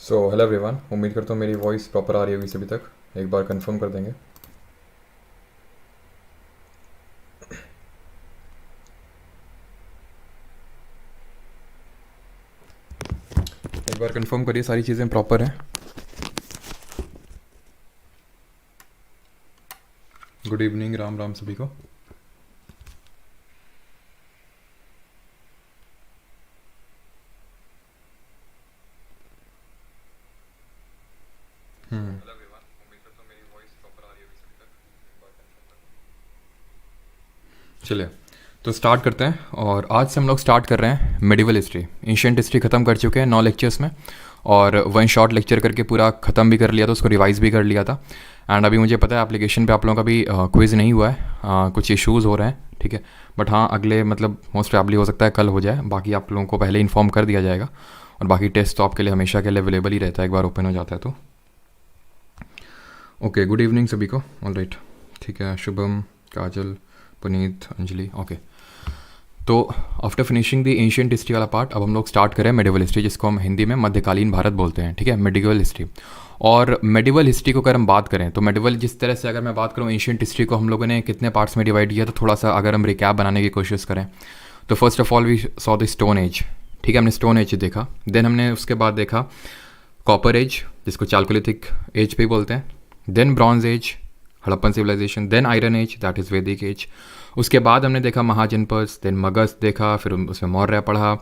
Hello everyone, उम्मीद करता हूँ मेरी वॉइस प्रॉपर आ रही होगी सभी तक। एक बार कंफर्म कर देंगे। एक बार कंफर्म करिए सारी चीज़ें प्रॉपर हैं। गुड इवनिंग, राम राम सभी को। चलिए, तो स्टार्ट करते हैं। और आज से हम लोग स्टार्ट कर रहे हैं मेडिवल हिस्ट्री। एंशियंट हिस्ट्री ख़त्म कर चुके हैं 9 लेक्चर्स में, और वन शॉट लेक्चर करके पूरा ख़त्म भी कर लिया था, उसको रिवाइज़ भी कर लिया था। एंड अभी मुझे पता है एप्लीकेशन पे आप लोगों का भी क्विज़ नहीं हुआ है, कुछ इश्यूज़ हो रहे हैं, ठीक है। बट हाँ, अगले मतलब मोस्ट प्रॉब्ली हो सकता है कल हो जाए। बाकी आप लोगों को पहले इन्फॉर्म कर दिया जाएगा। और बाकी टेस्ट तो आपके लिए हमेशा के लिए अवेलेबल ही रहता है, एक बार ओपन हो जाता है तो। ओके, गुड इवनिंग सभी को। ऑल राइट, ठीक है। शुभम, काजल, पुनीत, अंजलि, ओके। तो after finishing the ancient history वाला पार्ट, अब हम लोग स्टार्ट करें मेडिवल हिस्ट्री, जिसको हम हिंदी में मध्यकालीन भारत बोलते हैं, ठीक है, मेडिवल हिस्ट्री। और मेडिवल हिस्ट्री को अगर हम बात करें तो मेडिवल, जिस तरह से अगर मैं बात करूँ एंशियंट हिस्ट्री को हम लोगों ने कितने पार्ट्स में डिवाइड किया, तो थोड़ा सा अगर हम रिकैप बनाने की कोशिश करें तो first of all we saw the stone age, ठीक है, हमने स्टोन एज देखा। देन हमने उसके बाद देखा कॉपर एज, जिसको चालकोलिथिक एज पे बोलते हैं। Then bronze age, Harappan civilisation. Then iron age, that is Vedic age. उसके बाद हमने देखा महाजनपद, देन मगध देखा, फिर उसमें मौर्य पढ़ा।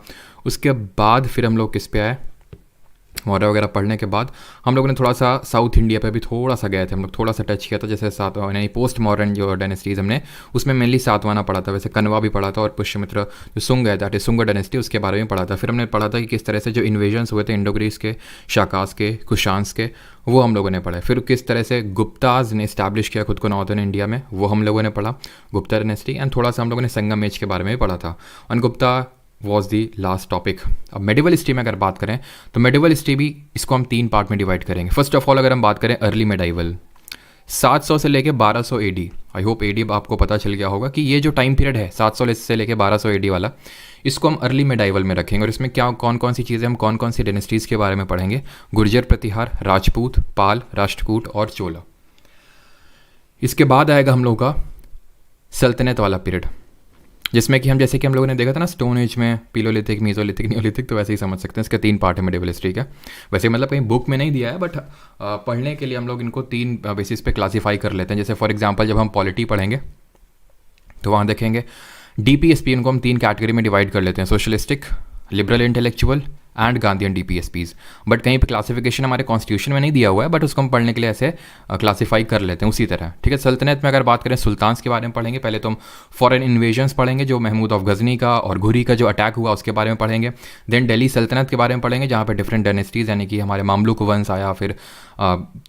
उसके बाद फिर हम लोग किस पे आए, मौर्य वगैरह पढ़ने के बाद हम लोगों ने थोड़ा सा साउथ इंडिया पे भी थोड़ा सा गए थे, हम लोग थोड़ा सा टच किया था। जैसे सातवां यानी पोस्ट मॉडर्न जो डायनेस्टीज़ हमने उसमें मेनली सातवाना पढ़ा था, वैसे कनवा भी पढ़ा था, और पुष्यमित्र जो सुंग है दैट इज सुंग डायनेस्टी, उसके बारे में पढ़ा था। फिर हमने पढ़ा था कि किस तरह से जो इन्वेजन्स हुए थे इंडो ग्रीस के, शाकास के, कुशांस के, वो हम लोगों ने पढ़ा। फिर किस तरह से गुप्ताज ने इस्टेब्लिश किया खुद को नॉर्दर्न इंडिया में, वो हम लोगों ने पढ़ा, गुप्ता डायनेस्टी। एंड थोड़ा सा हम लोगों ने संगम एज के बारे में भी पढ़ा था। और Gupta was the last topic. अब मेडिवल हिस्ट्री में अगर बात करें तो मेडिवल हिस्ट्री भी इसको हम 3 पार्ट में डिवाइड करेंगे। फर्स्ट ऑफ ऑल अगर हम बात करें अर्ली मेडाइवल, 700 से लेके 1200 एडी, आई होप एडी आपको पता चल गया होगा कि ये जो टाइम पीरियड है 700 से लेके 1200 एडी वाला, इसको हम अर्ली मेडाइवल में रखेंगे। और इसमें क्या कौन कौन सी चीज़ें, हम कौन कौन सी डायनेस्टीज़ के बारे में पढ़ेंगे, गुर्जर प्रतिहार, राजपूत, पाल, राष्ट्रकूट और चोला। इसके बाद आएगा हम लोगों का सल्तनत वाला पीरियड, जिसमें कि हम जैसे कि हम लोगों ने देखा था ना स्टोन एज में पीलोलिथिक, मीजोलिथिक, नियोलिथिक, तो वैसे ही समझ सकते हैं। इसके 3 पार्ट है मेडिवल हिस्ट्री का। वैसे मतलब कहीं बुक में नहीं दिया है, बट पढ़ने के लिए हम लोग इनको 3 बेसिस पे क्लासीफाई कर लेते हैं। जैसे फॉर एग्जांपल जब हम पॉलिटी पढ़ेंगे तो वहाँ देखेंगे डीपीएसपी, इनको हम 3 कैटेगरी में डिवाइड कर लेते हैं, socialistic, liberal intellectual and Gandhian DPSPs. But कहीं पे क्लासिफिकेशन हमारे कॉन्स्टिट्यूशन में नहीं दिया हुआ है, बट उसको हम पढ़ने के लिए ऐसे क्लासीफाई कर लेते हैं उसी तरह, ठीक है। सल्तनत में अगर बात करें सुल्तान्स के बारे में पढ़ेंगे। पहले तो हम फॉरेन इन्वेजन्स पढ़ेंगे, जो महमूद ऑफ गजनी का और घुरी का जो अटैक हुआ उसके बारे में पढ़ेंगे। देन दिल्ली सल्तनत के बारे में पढ़ेंगे, जहाँ पे डिफरेंट डायनेस्टीज़ यानी कि हमारे मामलुक वंश आया, फिर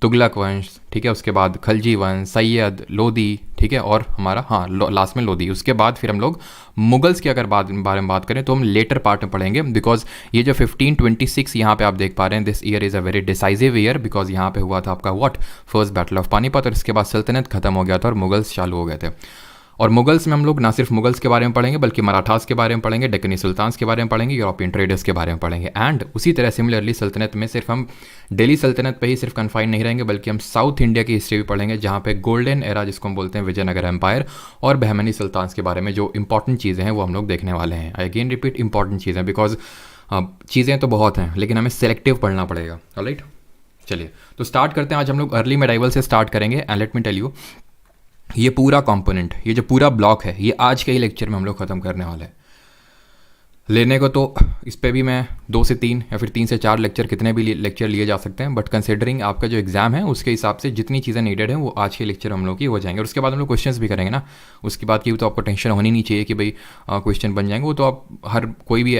तुगलक वंश, ठीक है, उसके बाद खलजी वंश, सैयद, लोदी, ठीक है, और हमारा हाँ लास्ट में लोदी। उसके बाद फिर हम लोग मुगल्स की अगर बारे में बात करें तो हम लेटर पार्ट में पढ़ेंगे, बिकॉज ये जो 1526 यहाँ पे आप देख पा रहे हैं, this year is a very decisive year, because यहाँ पे हुआ था आपका what, first battle of Panipat. और इसके बाद सल्तनत खत्म हो गया था और मुगल्स चालू हो गए थे। और मुगल्स में हम लोग ना सिर्फ मुगल्स के बारे में पढ़ेंगे, बल्कि मराठास के बारे में पढ़ेंगे, डेक्कनी सुल्तान्स के बारे में पढ़ेंगे, यूरोपियन ट्रेडर्स के बारे में पढ़ेंगे। एंड उसी तरह सिमिलरली सल्तनत में सिर्फ हम दिल्ली सल्तनत पे ही सिर्फ कन्फाइन नहीं रहेंगे, बल्कि हम साउथ इंडिया की हिस्ट्री भी पढ़ेंगे, जहाँ पे गोल्डन एरा जिसको हम बोलते हैं विजयनगर एम्पायर और बहमनी सुल्तान्स के बारे में जो इंपॉर्टेंट चीज़ें हैं वो हम लोग देखने वाले हैं। आई अगेन रिपीट, इंपॉर्टेंट चीज़ें, बिकॉज चीज़ें तो बहुत हैं लेकिन हमें सेलेक्टिव पढ़ना पड़ेगा। ऑलराइट, चलिए तो स्टार्ट करते हैं। आज हम लोग अर्ली मेडाइवल से स्टार्ट करेंगे। And let me tell you, ये पूरा कंपोनेंट, ये जो पूरा ब्लॉक है, ये आज के ही लेक्चर में हम लोग ख़त्म करने वाले हैं। लेने को तो इस पर भी मैं 2 से 3 या फिर 3 से 4 लेक्चर, कितने भी लेक्चर लिए जा सकते हैं, बट कंसिडरिंग आपका जो एग्जाम है उसके हिसाब से जितनी चीज़ें नीडेड हैं वो आज के लेक्चर हम लोग की हो जाएंगे। और उसके बाद हम लोग क्वेश्चंस भी करेंगे ना, उसकी बात की तो आपको टेंशन होनी नहीं चाहिए कि भाई क्वेश्चन बन जाएंगे। वो तो आप हर कोई भी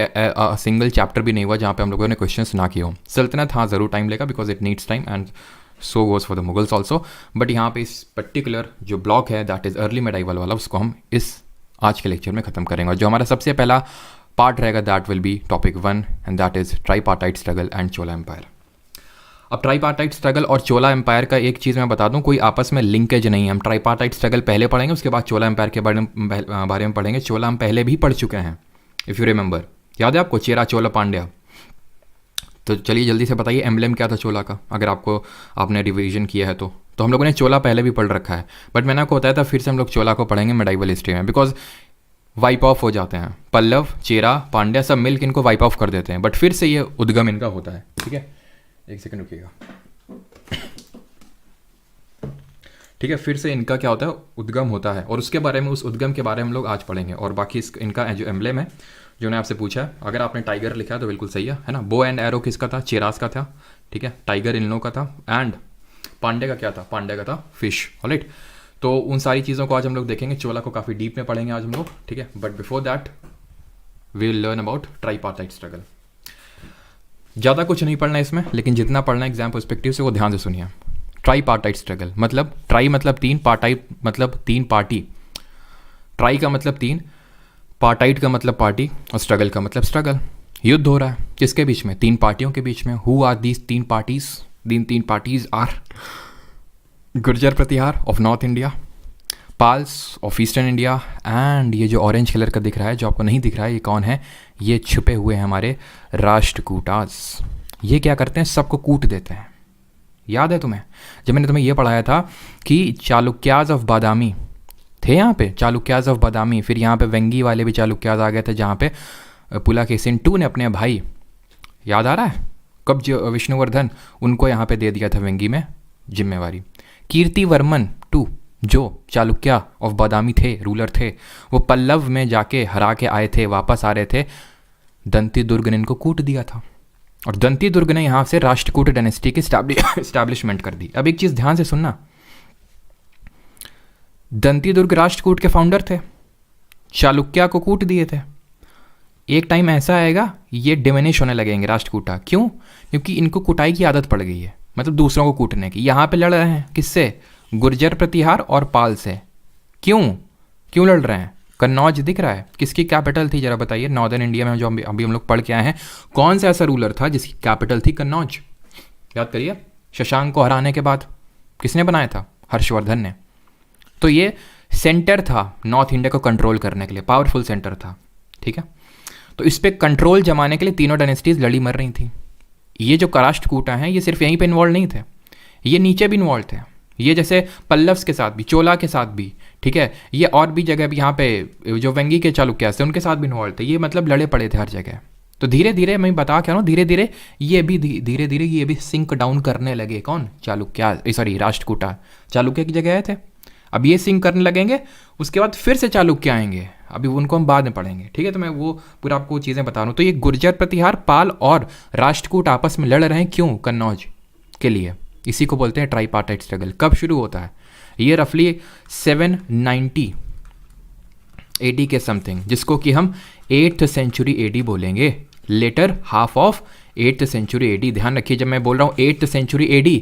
सिंगल चैप्टर भी नहीं हुआ जहाँ पे हम लोगों ने क्वेश्चन ना किए हो। सल्तनत हाँ ज़रूर टाइम लेगा, because it needs time, and so goes for the Mughals also. But यहाँ पे इस पर्टिकुलर जो ब्लॉक है दैट इज़ अर्ली मेडाइवल वाला, उसको हम इस आज के लेक्चर में ख़त्म करेंगे। और जो हमारा सबसे पहला पार्ट रहेगा that will be topic 1, and that is tripartite struggle and Chola empire. अब ट्राईपार्टाइट स्ट्रगल और चोला एम्पायर का एक चीज़ मैं बता दूं, कोई आपस में लिंकेज नहीं है। हम ट्राईपार्टाइट स्ट्रगल पहले पढ़ेंगे, उसके बाद चोला एम्पायर के बारे में पढ़ेंगे। चोला हम पहले भी पढ़ चुके हैं, इफ़ यू रिमेंबर, याद है आपको, चेरा चोला पांड्या। तो चलिए जल्दी से बताइए एम्बलेम क्या था चोला का, अगर आपने रिवीजन किया है तो हम लोगों ने चोला पहले भी पढ़ रखा है, बट मैंने आपको बताया था फिर से हम लोग चोला को पढ़ेंगे मेडाइवल हिस्ट्री में, बिकॉज वाइप ऑफ हो जाते हैं। पल्लव, चेरा, पांड्या सब मिलकर इनको वाइप ऑफ कर देते हैं, बट फिर से ये उद्गम इनका होता है। ठीक है, एक सेकंड रुकिएगा। ठीक है, फिर से इनका क्या होता है, उद्गम होता है, और उसके बारे में, उस उद्गम के बारे में हम लोग आज पढ़ेंगे। और बाकी इनका जो एम्बलेम है जो मैंने आपसे पूछा है, अगर आपने टाइगर लिखा है तो बिल्कुल सही है ना। बो एंड एरो किसका था, चेरास का था। ठीक है, टाइगर इन लोगों का था, एंड पांडे का क्या था, पांडे का था फिश। ऑलराइट, तो उन सारी चीज़ों को आज हम लोग देखेंगे, चोला को काफ़ी डीप में पढ़ेंगे आज हम लोग। ठीक है, but before that we will learn about tripartite struggle. ज़्यादा कुछ नहीं पढ़ना है इसमें, लेकिन जितना पढ़ना है एग्जाम पर्सपेक्टिव से वो ध्यान से सुनिए। ट्राईपार्टाइट स्ट्रगल मतलब, ट्राई मतलब तीन, पार्टाइट मतलब तीन पार्टी। ट्राई का मतलब तीन, पार्टाइट का मतलब पार्टी, और स्ट्रगल का मतलब स्ट्रगल। युद्ध हो रहा है किसके बीच में, तीन पार्टियों के बीच में। हु आर दीज तीन पार्टीज, तीन parties are Gurjara Pratihara of north India, Palas of eastern India, and ये जो ऑरेंज कलर का दिख रहा है, जो आपको नहीं दिख रहा है, ये कौन है, ये छुपे हुए हैं हमारे राष्ट्रकूटास। ये क्या करते हैं, सबको कूट देते हैं। याद है तुम्हें, जब मैंने तुम्हें ये पढ़ाया था कि चालुक्याज ऑफ बादामी थे यहाँ पे, चालुक्याज ऑफ बादामी, फिर यहाँ पे वेंगी वाले भी चालुक्याज आ गए थे, जहाँ पे पुलाकेशिन II ने अपने भाई, याद आ रहा है, कब जो विष्णुवर्धन, उनको यहाँ पे दे दिया था वेंगी में जिम्मेवारी। कीर्तिवर्मन II जो चालुक्या ऑफ बादामी थे, रूलर थे, वो पल्लव में जाके हरा के आए थे, वापस आ रहे थे, दंती दुर्ग ने इनको कूट दिया था, और दंती दुर्ग ने यहाँ से राष्ट्रकूट डायनेस्टी की स्टैब्लिशमेंट कर दी। अब एक चीज़ ध्यान से सुनना, दंती दुर्ग राष्ट्रकूट के फाउंडर थे, चालुक्या को कूट दिए थे। एक टाइम ऐसा आएगा ये डिमिनिश होने लगेंगे राष्ट्रकूटा। क्यों, क्योंकि इनको कुटाई की आदत पड़ गई है, मतलब दूसरों को कूटने की। यहाँ पे लड़ रहे हैं किससे, गुर्जर प्रतिहार और पाल से। क्यों लड़ रहे हैं, कन्नौज दिख रहा है, किसकी कैपिटल थी जरा बताइए, नॉर्दर्न इंडिया में जो अभी हम लोग पढ़ के आए हैं, कौन सा ऐसा रूलर था जिसकी कैपिटल थी कन्नौज। याद करिए, शशांक को हराने के बाद किसने बनाया था, हर्षवर्धन ने। तो ये सेंटर था नॉर्थ इंडिया को कंट्रोल करने के लिए, पावरफुल सेंटर था। ठीक है, तो इस पर कंट्रोल जमाने के लिए तीनों डायनेस्टीज लड़ी मर रही थी। ये जो राष्ट्रकूटा हैं ये सिर्फ यहीं पे इन्वॉल्व नहीं थे, ये नीचे भी इन्वॉल्व थे। ये जैसे पल्लव्स के साथ भी, चोला के साथ भी, ठीक है, ये और भी जगह भी, यहाँ पे जो वेंगी के चालुक्यास थे उनके साथ भी इन्वॉल्व थे। ये मतलब लड़े पड़े थे हर जगह। तो धीरे धीरे मैं बता क्या रहा हूँ, धीरे धीरे ये भी सिंक डाउन करने लगे। कौन, चालुक्या, सॉरी राष्ट्रकूटा चालुक्य की जगह आए थे, अब ये सिंक करने लगेंगे, उसके बाद फिर से चालुक्य आएंगे, अभी उनको हम बाद में पढ़ेंगे। ठीक है, तो मैं वो पूरा आपको चीज़ें बता रहा हूँ। तो ये गुर्जर प्रतिहार, पाल और राष्ट्रकूट आपस में लड़ रहे हैं, क्यों, कन्नौज के लिए। इसी को बोलते हैं ट्राईपार्टाइट स्ट्रगल। कब शुरू होता है ये, रफली 790 AD के समथिंग, जिसको कि हम 8th सेंचुरी AD बोलेंगे, later half of 8th century AD। ध्यान रखिए, जब मैं बोल रहा हूँ 8th सेंचुरी AD,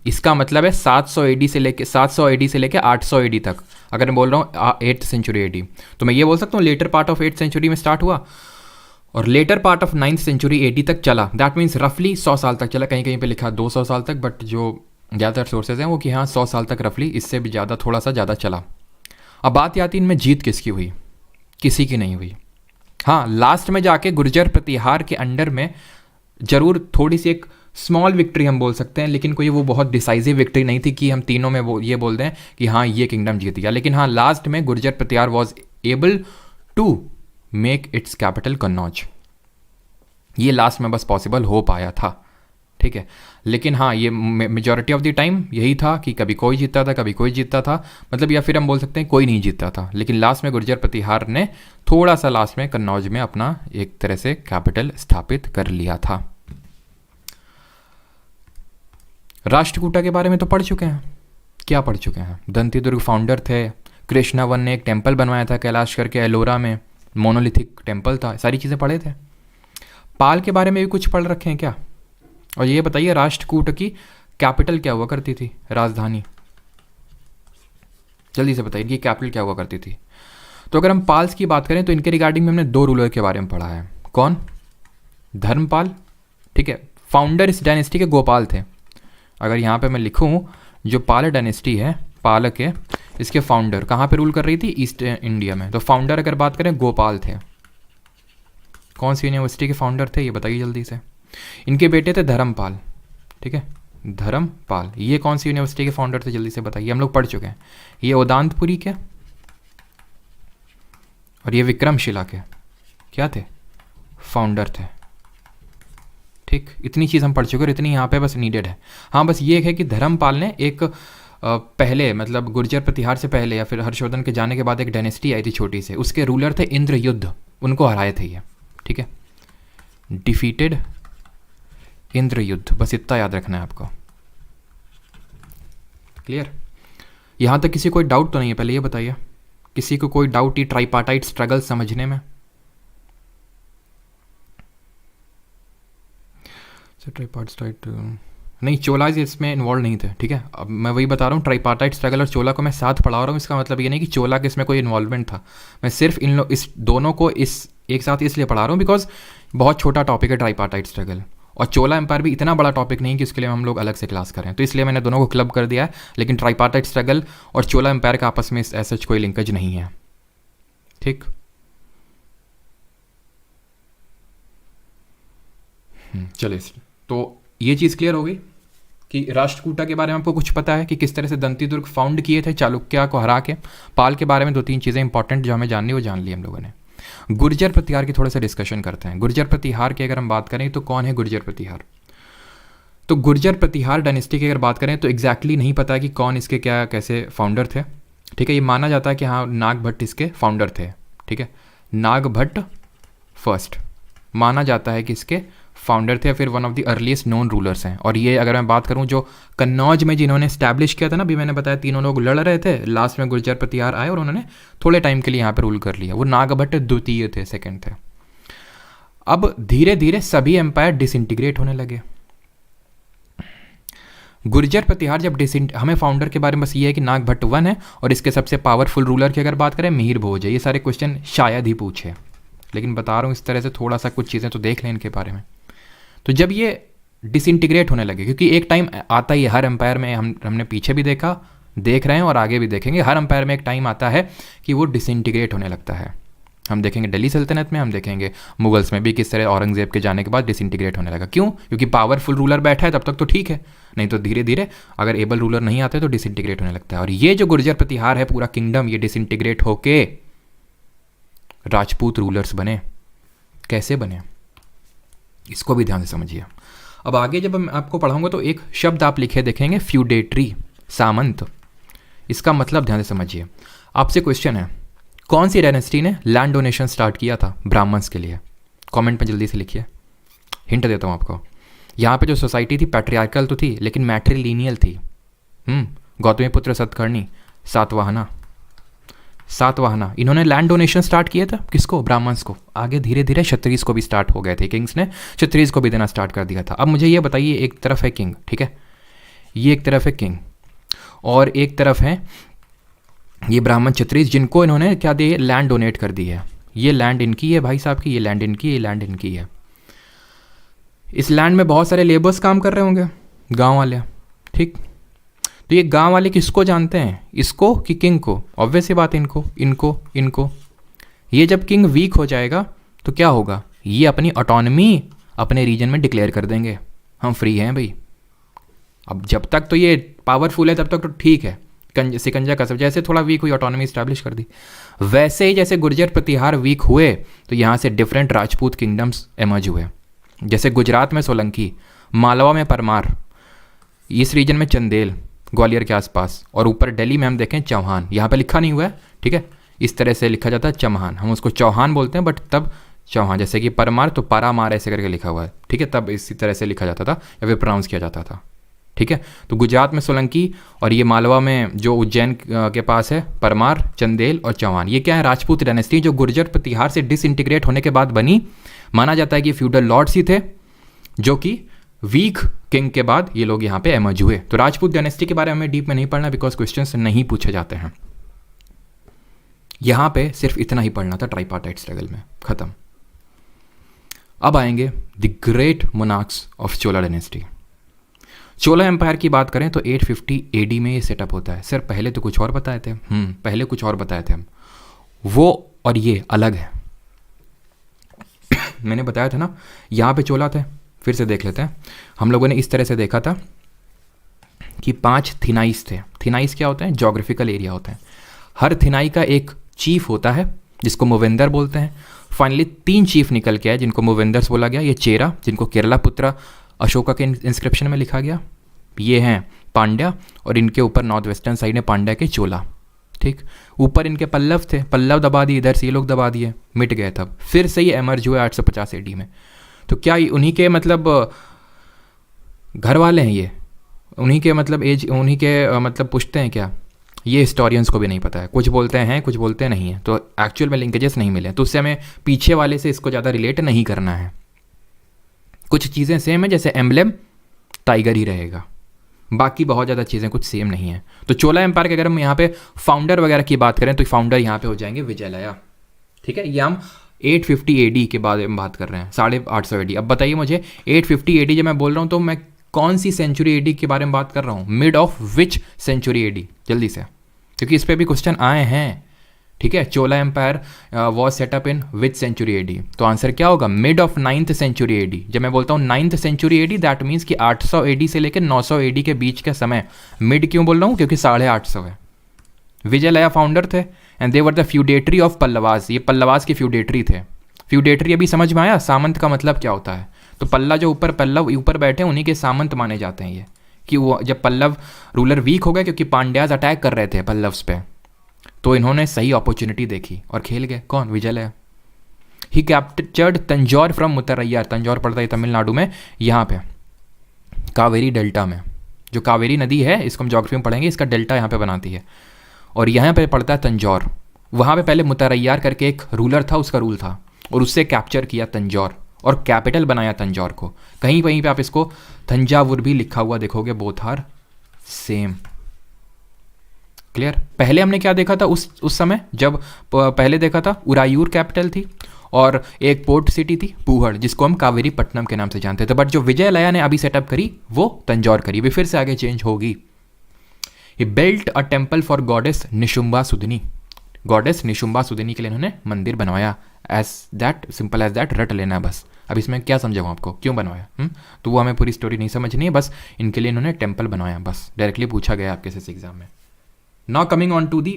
इसका मतलब है 700 AD से लेके 800 AD तक। अगर मैं बोल रहा हूँ 8th सेंचुरी AD, तो मैं ये बोल सकता हूँ later part of 8th century में स्टार्ट हुआ और later part of 9th century AD तक चला। दैट मीन्स रफली 100 साल तक चला। कहीं कहीं पे लिखा 200 साल तक, बट जो ज़्यादातर सोर्सेज हैं वो कि हाँ 100 साल तक रफली, इससे भी ज़्यादा, थोड़ा सा ज़्यादा चला। अब बात आती है इनमें जीत किसकी हुई, किसी की नहीं हुई। हाँ, लास्ट में जाके गुर्जर प्रतिहार के अंडर में जरूर थोड़ी सी एक स्मॉल विक्ट्री हम बोल सकते हैं, लेकिन कोई वो बहुत डिसाइसिव विक्ट्री नहीं थी कि हम तीनों में वो ये बोल दें कि हाँ ये किंगडम जीत गया। लेकिन हाँ, लास्ट में Gurjara Pratihara was able to make its capital Kannauj. ये लास्ट में बस पॉसिबल हो पाया था। ठीक है, लेकिन हाँ ये मेजॉरिटी ऑफ द टाइम यही था कि कभी कोई जीतता था, कभी कोई जीतता था, मतलब, या फिर हम बोल सकते हैं कोई नहीं जीतता था। लेकिन लास्ट में गुर्जर प्रतिहार ने थोड़ा सा लास्ट में कन्नौज में अपना एक तरह से कैपिटल स्थापित कर लिया था। राष्ट्रकूटा के बारे में तो पढ़ चुके हैं, क्या पढ़ चुके हैं, दंती दुर्ग फाउंडर थे, कृष्णावन ने एक टेम्पल बनवाया था कैलाश करके, एलोरा में मोनोलिथिक टेम्पल था, सारी चीज़ें पढ़े थे। पाल के बारे में भी कुछ पढ़ रखे हैं क्या। और ये बताइए राष्ट्रकूट की कैपिटल क्या हुआ करती थी, राजधानी, जल्दी से बताइए कि कैपिटल क्या हुआ करती थी। तो अगर हम पाल्स की बात करें तो इनके रिगार्डिंग में हमने 2 रूलर के बारे में पढ़ा है। कौन, धर्मपाल, ठीक है, फाउंडर इस डायनेस्टी के गोपाल थे। अगर यहाँ पे मैं लिखूँ जो पाल डायनेस्टी है, पालक है, इसके फाउंडर कहाँ पे रूल कर रही थी, ईस्ट इंडिया में। तो फाउंडर अगर बात करें गोपाल थे। कौन सी यूनिवर्सिटी के फाउंडर थे ये बताइए जल्दी से, इनके बेटे थे धर्मपाल, ठीक है, धर्मपाल। ये कौन सी यूनिवर्सिटी के फाउंडर थे, जल्दी से बताइए, हम लोग पढ़ चुके हैं। ये उदांतपुरी के और ये विक्रमशिला के क्या थे, फाउंडर थे। ठीक, इतनी चीज़ हम पढ़ चुके हैं और इतनी यहाँ पे बस नीडेड है। हाँ, बस ये है कि धर्मपाल ने एक पहले मतलब गुर्जर प्रतिहार से पहले या फिर हर्षवर्धन के जाने के बाद एक डायनेस्टी आई थी छोटी से, उसके रूलर थे इंद्रयुद्ध, उनको हराए थे ये, ठीक है, डिफीटेड इंद्रयुद्ध, बस इतना याद रखना है आपको। क्लियर? यहाँ तक किसी कोई डाउट तो नहीं है? पहले ये बताइए, किसी को कोई डाउट ही ट्राइपार्टाइट स्ट्रगल समझने में? ट्राइपार्टाइट नहीं, चोलाज इसमें इन्वॉल्व नहीं थे, ठीक है। अब मैं वही बता रहा हूँ, ट्राइपार्टाइट स्ट्रगल और चोला को मैं साथ पढ़ा रहा हूँ, इसका मतलब ये नहीं कि चोला के इसमें कोई इन्वॉल्वमेंट था। मैं सिर्फ इस दोनों को एक साथ इसलिए पढ़ा रहा हूँ बिकॉज बहुत छोटा टॉपिक है ट्राइपार्टाइट स्ट्रगल, और चोला एम्पायर भी इतना बड़ा टॉपिक नहीं कि उसके लिए हम लोग अलग से क्लास करें, तो इसलिए मैंने दोनों को क्लब कर दिया है। लेकिन ट्राइपार्टाइट स्ट्रगल और चोला एम्पायर का आपस में ऐसा कोई लिंकेज नहीं है, ठीक। चलिए, तो ये चीज़ क्लियर हो गई कि राष्ट्रकूटा के बारे में आपको कुछ पता है कि किस तरह से दंतीदुर्ग फाउंड किए थे चालुक्य को हरा के। पाल के बारे में 2-3 चीज़ें इंपॉर्टेंट जो हमें जाननी वो जान ली हम लोगों ने। गुर्जर प्रतिहार की थोड़ा सा डिस्कशन करते हैं। गुर्जर प्रतिहार की अगर हम बात करें तो कौन है गुर्जर प्रतिहार? तो गुर्जर प्रतिहार डायनेस्टी की अगर बात करें तो एग्जैक्टली नहीं पता है कि कौन इसके क्या कैसे फाउंडर थे, ठीक है। ये माना जाता है कि हाँ, नाग भट्ट इसके फाउंडर थे, ठीक है, नाग भट्ट फर्स्ट माना जाता है कि इसके फाउंडर थे, फिर one of the earliest known rulers हैं। और ये अगर मैं बात करूं जो कन्नौज में जिन्होंने स्टैब्लिश किया था ना, अभी मैंने बताया 3 लोग लड़ रहे थे, लास्ट में गुर्जर प्रतिहार आए और उन्होंने थोड़े टाइम के लिए यहाँ पर रूल कर लिया। वो नागभट्ट द्वितीय थे, सेकंड थे। अब धीरे धीरे सभी एम्पायर डिसइंटीग्रेट होने लगे। गुर्जर प्रतिहार जब हमें फाउंडर के बारे में बस ये है कि नागभट्ट 1 है और इसके सबसे पावरफुल रूलर की अगर बात करें मिहिर भोज है। ये सारे क्वेश्चन शायद ही पूछे, लेकिन बता रहा हूँ इस तरह से थोड़ा सा कुछ चीज़ें तो देख लें इनके बारे में। तो जब ये डिसइंटीग्रेट होने लगे, क्योंकि एक टाइम आता ही हर एम्पायर में, हमने पीछे भी देखा, देख रहे हैं और आगे भी देखेंगे, हर एम्पायर में एक टाइम आता है कि वो डिसइंटीग्रेट होने लगता है। हम देखेंगे दिल्ली सल्तनत में, हम देखेंगे मुगल्स में भी किस तरह औरंगजेब के जाने के बाद डिसइंटीग्रेट होने लगा। क्यों? क्योंकि पावरफुल रूलर बैठा है तब तक तो ठीक है, नहीं तो धीरे धीरे अगर एबल रूलर नहीं आते तो डिसइंटीग्रेट होने लगता है। और ये जो गुर्जर प्रतिहार है, पूरा किंगडम ये डिसइंटीग्रेट होके राजपूत रूलर्स बने। कैसे बने इसको भी ध्यान से समझिए। अब आगे जब मैं आपको पढ़ाऊंगा तो एक शब्द आप लिखे देखेंगे, फ्यूडेटरी, सामंत। इसका मतलब ध्यान से समझिए। आपसे क्वेश्चन है, कौन सी डायनेस्टी ने लैंड डोनेशन स्टार्ट किया था ब्राह्मण्स के लिए? कमेंट में जल्दी से लिखिए, हिंट देता हूँ आपको। यहाँ पे जो सोसाइटी थी पैट्रियार्कल तो थी लेकिन मैट्रिलिनियल थी। गौतमीपुत्र सतकर्णी, सातवाहना, इन्होंने लैंड डोनेशन स्टार्ट किया था। किसको? ब्राह्मण्स को। आगे धीरे धीरे क्षत्रियज को भी स्टार्ट हो गए थे, किंग्स ने क्षत्रियज को भी देना स्टार्ट कर दिया था। अब मुझे ये बताइए, एक तरफ है किंग, ठीक है, ये एक तरफ है किंग और एक तरफ है ये ब्राह्मण क्षत्रियज, जिनको इन्होंने क्या दिए? लैंड डोनेट कर दी है। ये लैंड इनकी है भाई साहब की, ये लैंड इनकी, ये लैंड इनकी है। इस लैंड में बहुत सारे लेबर्स काम कर रहे होंगे, गाँव वाले, ठीक। तो ये गांव वाले किसको जानते हैं, इसको कि किंग को? ऑब्वियस ही बात है, इनको। ये जब किंग वीक हो जाएगा तो क्या होगा? ये अपनी ऑटोनॉमी अपने रीजन में डिक्लेयर कर देंगे, हम फ्री हैं भाई। अब जब तक तो ये पावरफुल है तब तक तो ठीक है, सिकंजा कसब जैसे थोड़ा वीक हुई ऑटोनॉमी इस्टेब्लिश कर दी। वैसे ही जैसे गुर्जर प्रतिहार वीक हुए तो यहाँ से डिफरेंट राजपूत किंगडम्स एमर्ज हुए। जैसे गुजरात में सोलंकी, मालवा में परमार, इस रीजन में चंदेल ग्वालियर के आसपास, और ऊपर दिल्ली में हम देखें चौहान। यहाँ पे लिखा नहीं हुआ है, ठीक है, इस तरह से लिखा जाता है चौहान, हम उसको चौहान बोलते हैं, बट तब चौहान, जैसे कि परमार तो पारामार ऐसे करके लिखा हुआ है, ठीक है, तब इसी तरह से लिखा जाता था या फिर प्रोनाउंस किया जाता था, ठीक है। तो गुजरात में सोलंकी और ये मालवा में जो उज्जैन के पास है परमार, चंदेल और चौहान, ये क्या है? राजपूत डायनेस्टी जो गुर्जर प्रतिहार से डिसइंटीग्रेट होने के बाद बनी। माना जाता है कि फ्यूडल लॉर्ड्स ही थे जो कि वीक किंग के बाद ये लोग यहाँ पे एमर्ज हुए। तो राजपूत डायनेस्टी के बारे में हमें डीप में नहीं पढ़ना बिकॉज क्वेश्चंस नहीं पूछे जाते हैं। यहाँ पे सिर्फ इतना ही पढ़ना था ट्राइपार्टाइट स्ट्रगल में, खत्म। अब आएंगे the great monarchs of Chola dynasty. Chola empire की बात करें तो 850 AD में ये सेटअप होता है। सर पहले तो कुछ और बताए थे, पहले कुछ और बताए थे हम, वो और ये अलग है। मैंने बताया था ना, यहाँ पे चोला थे, फिर से देख लेते हैं। हम लोगों ने इस तरह से देखा था कि 5 थिनाइस थे। थिनाइस क्या होते हैं? जोग्राफिकल एरिया होते हैं। हर थिनाई का एक चीफ होता है जिसको मूवेंदर बोलते हैं। फाइनली 3 चीफ निकल के आए जिनको मूवेंदर्स बोला गया। ये चेरा जिनको केरला पुत्रा अशोका के इंस्क्रिप्शन में लिखा गया, ये हैं पांड्या, और इनके ऊपर नॉर्थ वेस्टर्न साइड में पांड्या के चोला। ठीक, ऊपर इनके पल्लव थे, पल्लव दबा दिए, इधर से ये लोग दबा दिए, मिट गए। तब फिर से ये एमर्ज हुए 850 एडी में। तो क्या उन्हीं के मतलब घर वाले हैं ये? उन्हीं के मतलब एज, उन्हीं के मतलब पूछते हैं क्या? ये हिस्टोरियंस को भी नहीं पता है। कुछ बोलते हैं, कुछ बोलते नहीं हैं। तो एक्चुअल में लिंकेजेस नहीं मिले, तो उससे हमें पीछे वाले से इसको ज़्यादा रिलेट नहीं करना है। कुछ चीज़ें सेम है, जैसे एम्बलेम टाइगर ही रहेगा, बाकी बहुत ज़्यादा चीज़ें कुछ सेम नहीं है। तो चोला एम्पायर के अगर हम यहाँ पे फाउंडर वगैरह की बात करें तो फाउंडर यहाँ पे हो जाएंगे विजयलया। ठीक है, ये हम 850 एडी के बारे में बात कर रहे हैं, 850 एडी। अब बताइए मुझे 850 एडी जब मैं बोल रहा हूँ तो मैं कौन सी सेंचुरी एडी के बारे में बात कर रहा हूँ? Mid of which century AD? जल्दी से, क्योंकि इस पर भी क्वेश्चन आए हैं। ठीक है, Chola empire was set up in which century AD? तो आंसर क्या होगा? Mid of 9th century AD. जब मैं बोलता हूँ 9th century AD, that means कि 800 एडी से लेकर 900 एडी के बीच का समय। मिड क्यों बोल रहा हूँ? क्योंकि 850 है। विजयलया फाउंडर थे and they were the feudatory of Pallavas. ये पल्लवास के फ्यूडेटरी थे। फ्यूडेटरी अभी समझ में आया? सामंत का मतलब क्या होता है? तो पल्ला जो ऊपर, पल्लव ऊपर बैठे उन्हीं के सामंत माने जाते हैं ये, कि वो जब पल्लव रूलर वीक हो गए क्योंकि पांड्याज अटैक कर रहे थे पल्लव्स पे, तो इन्होंने सही अपॉर्चुनिटी देखी और खेल गए। कौन? विजयलया। ही कैप्चर्ड तंजौर फ्रॉम मुत्तरैयार। तंजौर पड़ता है तमिलनाडु में, यहाँ पे कावेरी डेल्टा में। जो कावेरी नदी है, इसको हम ज्योग्राफी में पढ़ेंगे, इसका डेल्टा यहाँ पे बनाती है, और यहाँ पे पड़ता है तंजौर। वहाँ पे पहले मुत्तरैयार करके एक रूलर था, उसका रूल था, और उससे कैप्चर किया तंजौर और कैपिटल बनाया तंजौर को। कहीं कहीं पे आप इसको तंजावुर भी लिखा हुआ देखोगे, बोथ आर सेम। क्लियर? पहले हमने क्या देखा था उस समय जब पहले देखा था? उरायूर कैपिटल थी और एक पोर्ट सिटी थी पूहड़, जिसको हम कावेरी पट्टनम के नाम से जानते थे। बट जो विजयलया ने अभी सेटअप करी वो तंजौर करी, भी फिर से आगे चेंज होगी। He built a temple for goddess Nishumbha Sudani. Goddess Nishumbha Sudani के लिए इन्होंने मंदिर बनवाया। As that, simple as that, रट लेना बस। अब इसमें क्या समझाऊँ आपको क्यों बनवाया? तो वो हमें पूरी स्टोरी नहीं समझनी है, बस इनके लिए इन्होंने टेम्पल बनवाया, बस। डायरेक्टली पूछा गया आपके से एग्जाम में। Now coming on to the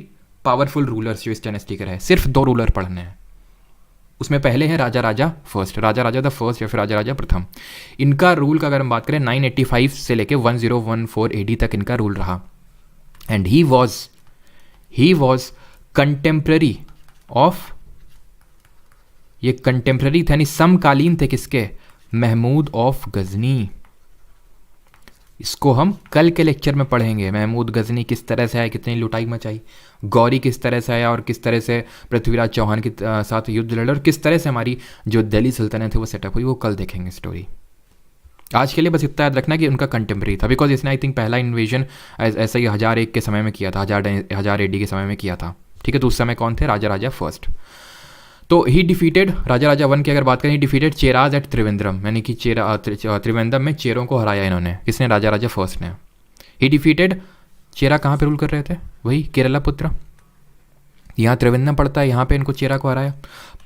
powerful rulers जो इस डायनेस्टी के रहे। सिर्फ 2 रूलर पढ़ने हैं। उसमें पहले है Raja Raja first, Raja Raja the first या फिर राजा राजा प्रथम। इनका रूल का अगर हम बात करें 985 से लेके 1014 एडी तक इनका रूल रहा। And he was contemporary of, ये कंटेम्प्ररी थे यानी समकालीन थे किसके? महमूद ऑफ गजनी। इसको हम कल के लेक्चर में पढ़ेंगे। महमूद गजनी किस तरह से आया, कितनी लुटाई मचाई, गौरी किस तरह से आया और किस तरह से पृथ्वीराज चौहान के साथ युद्ध लड़ा, और किस तरह से हमारी जो दिल्ली सल्तनत है वो सेटअप हुई, वो कल देखेंगे स्टोरी। आज के लिए बस इतना याद रखना कि उनका कंटेम्प्रेरी था, बिकॉज इसने आई थिंक पहला इन्वेजन ऐसा ही 1001 के समय में किया था, 1000 एडी के समय में किया था। ठीक है, तो उस समय कौन थे? राजा राजा फर्स्ट। तो ही डिफीटेड, राजा राजा 1 की अगर बात करें, he defeated Cheras at Trivandrum, यानी कि त्रिवेंद्रम में चेरों को हराया इन्होंने। किसने? राजा राजा फर्स्ट ने। ही डिफीटेड, चेरा कहाँ पे रूल कर रहे थे? वही केरला पुत्र, यहाँ त्रिवेंद्रम पड़ता है, यहाँ पे इनको चेरा को हराया,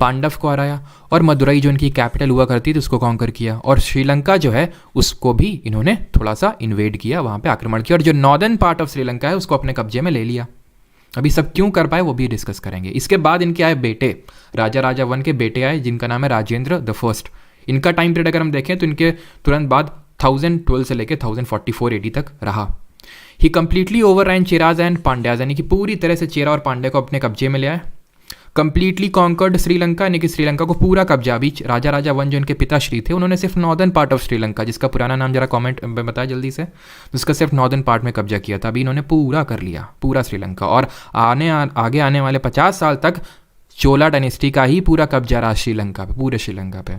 पांडव को हराया, और मदुरई जो इनकी कैपिटल हुआ करती थी उसको कॉन्कर किया, और श्रीलंका जो है उसको भी इन्होंने थोड़ा सा इन्वेड किया, वहाँ पे आक्रमण किया, और जो नॉर्दर्न पार्ट ऑफ श्रीलंका है उसको अपने कब्जे में ले लिया। अभी सब क्यों कर पाए वो भी डिस्कस करेंगे। इसके बाद इनके आए बेटे, राजा राजा 1 के बेटे आए जिनका नाम है राजेंद्र द फर्स्ट। इनका टाइम पीरियड अगर हम देखें तो इनके तुरंत बाद 1012 से लेकर 1044 एडी तक रहा। ही कंप्लीटली ओवरराइन चेराज एंड पांड्याज, यानी कि पूरी तरह से चेरा और पांड्या को अपने कब्जे में ले आए। कंप्लीटली कॉन्कर्ड श्रीलंका, यानी कि श्रीलंका को पूरा कब्जा। अभी राजा राजा 1 जो इनके पिताश्री थे उन्होंने सिर्फ नॉर्दर्न पार्ट ऑफ श्रीलंका, जिसका पुराना नाम जरा कमेंट में बताया जल्दी से, जिसका सिर्फ नॉर्दर्न पार्ट में कब्जा किया था। अभी इन्होंने पूरा कर लिया, पूरा श्रीलंका, और आगे आने वाले 50 साल तक चोला डायनेस्टी का ही पूरा कब्जा रहा श्रीलंका पे, पूरे श्रीलंका पे।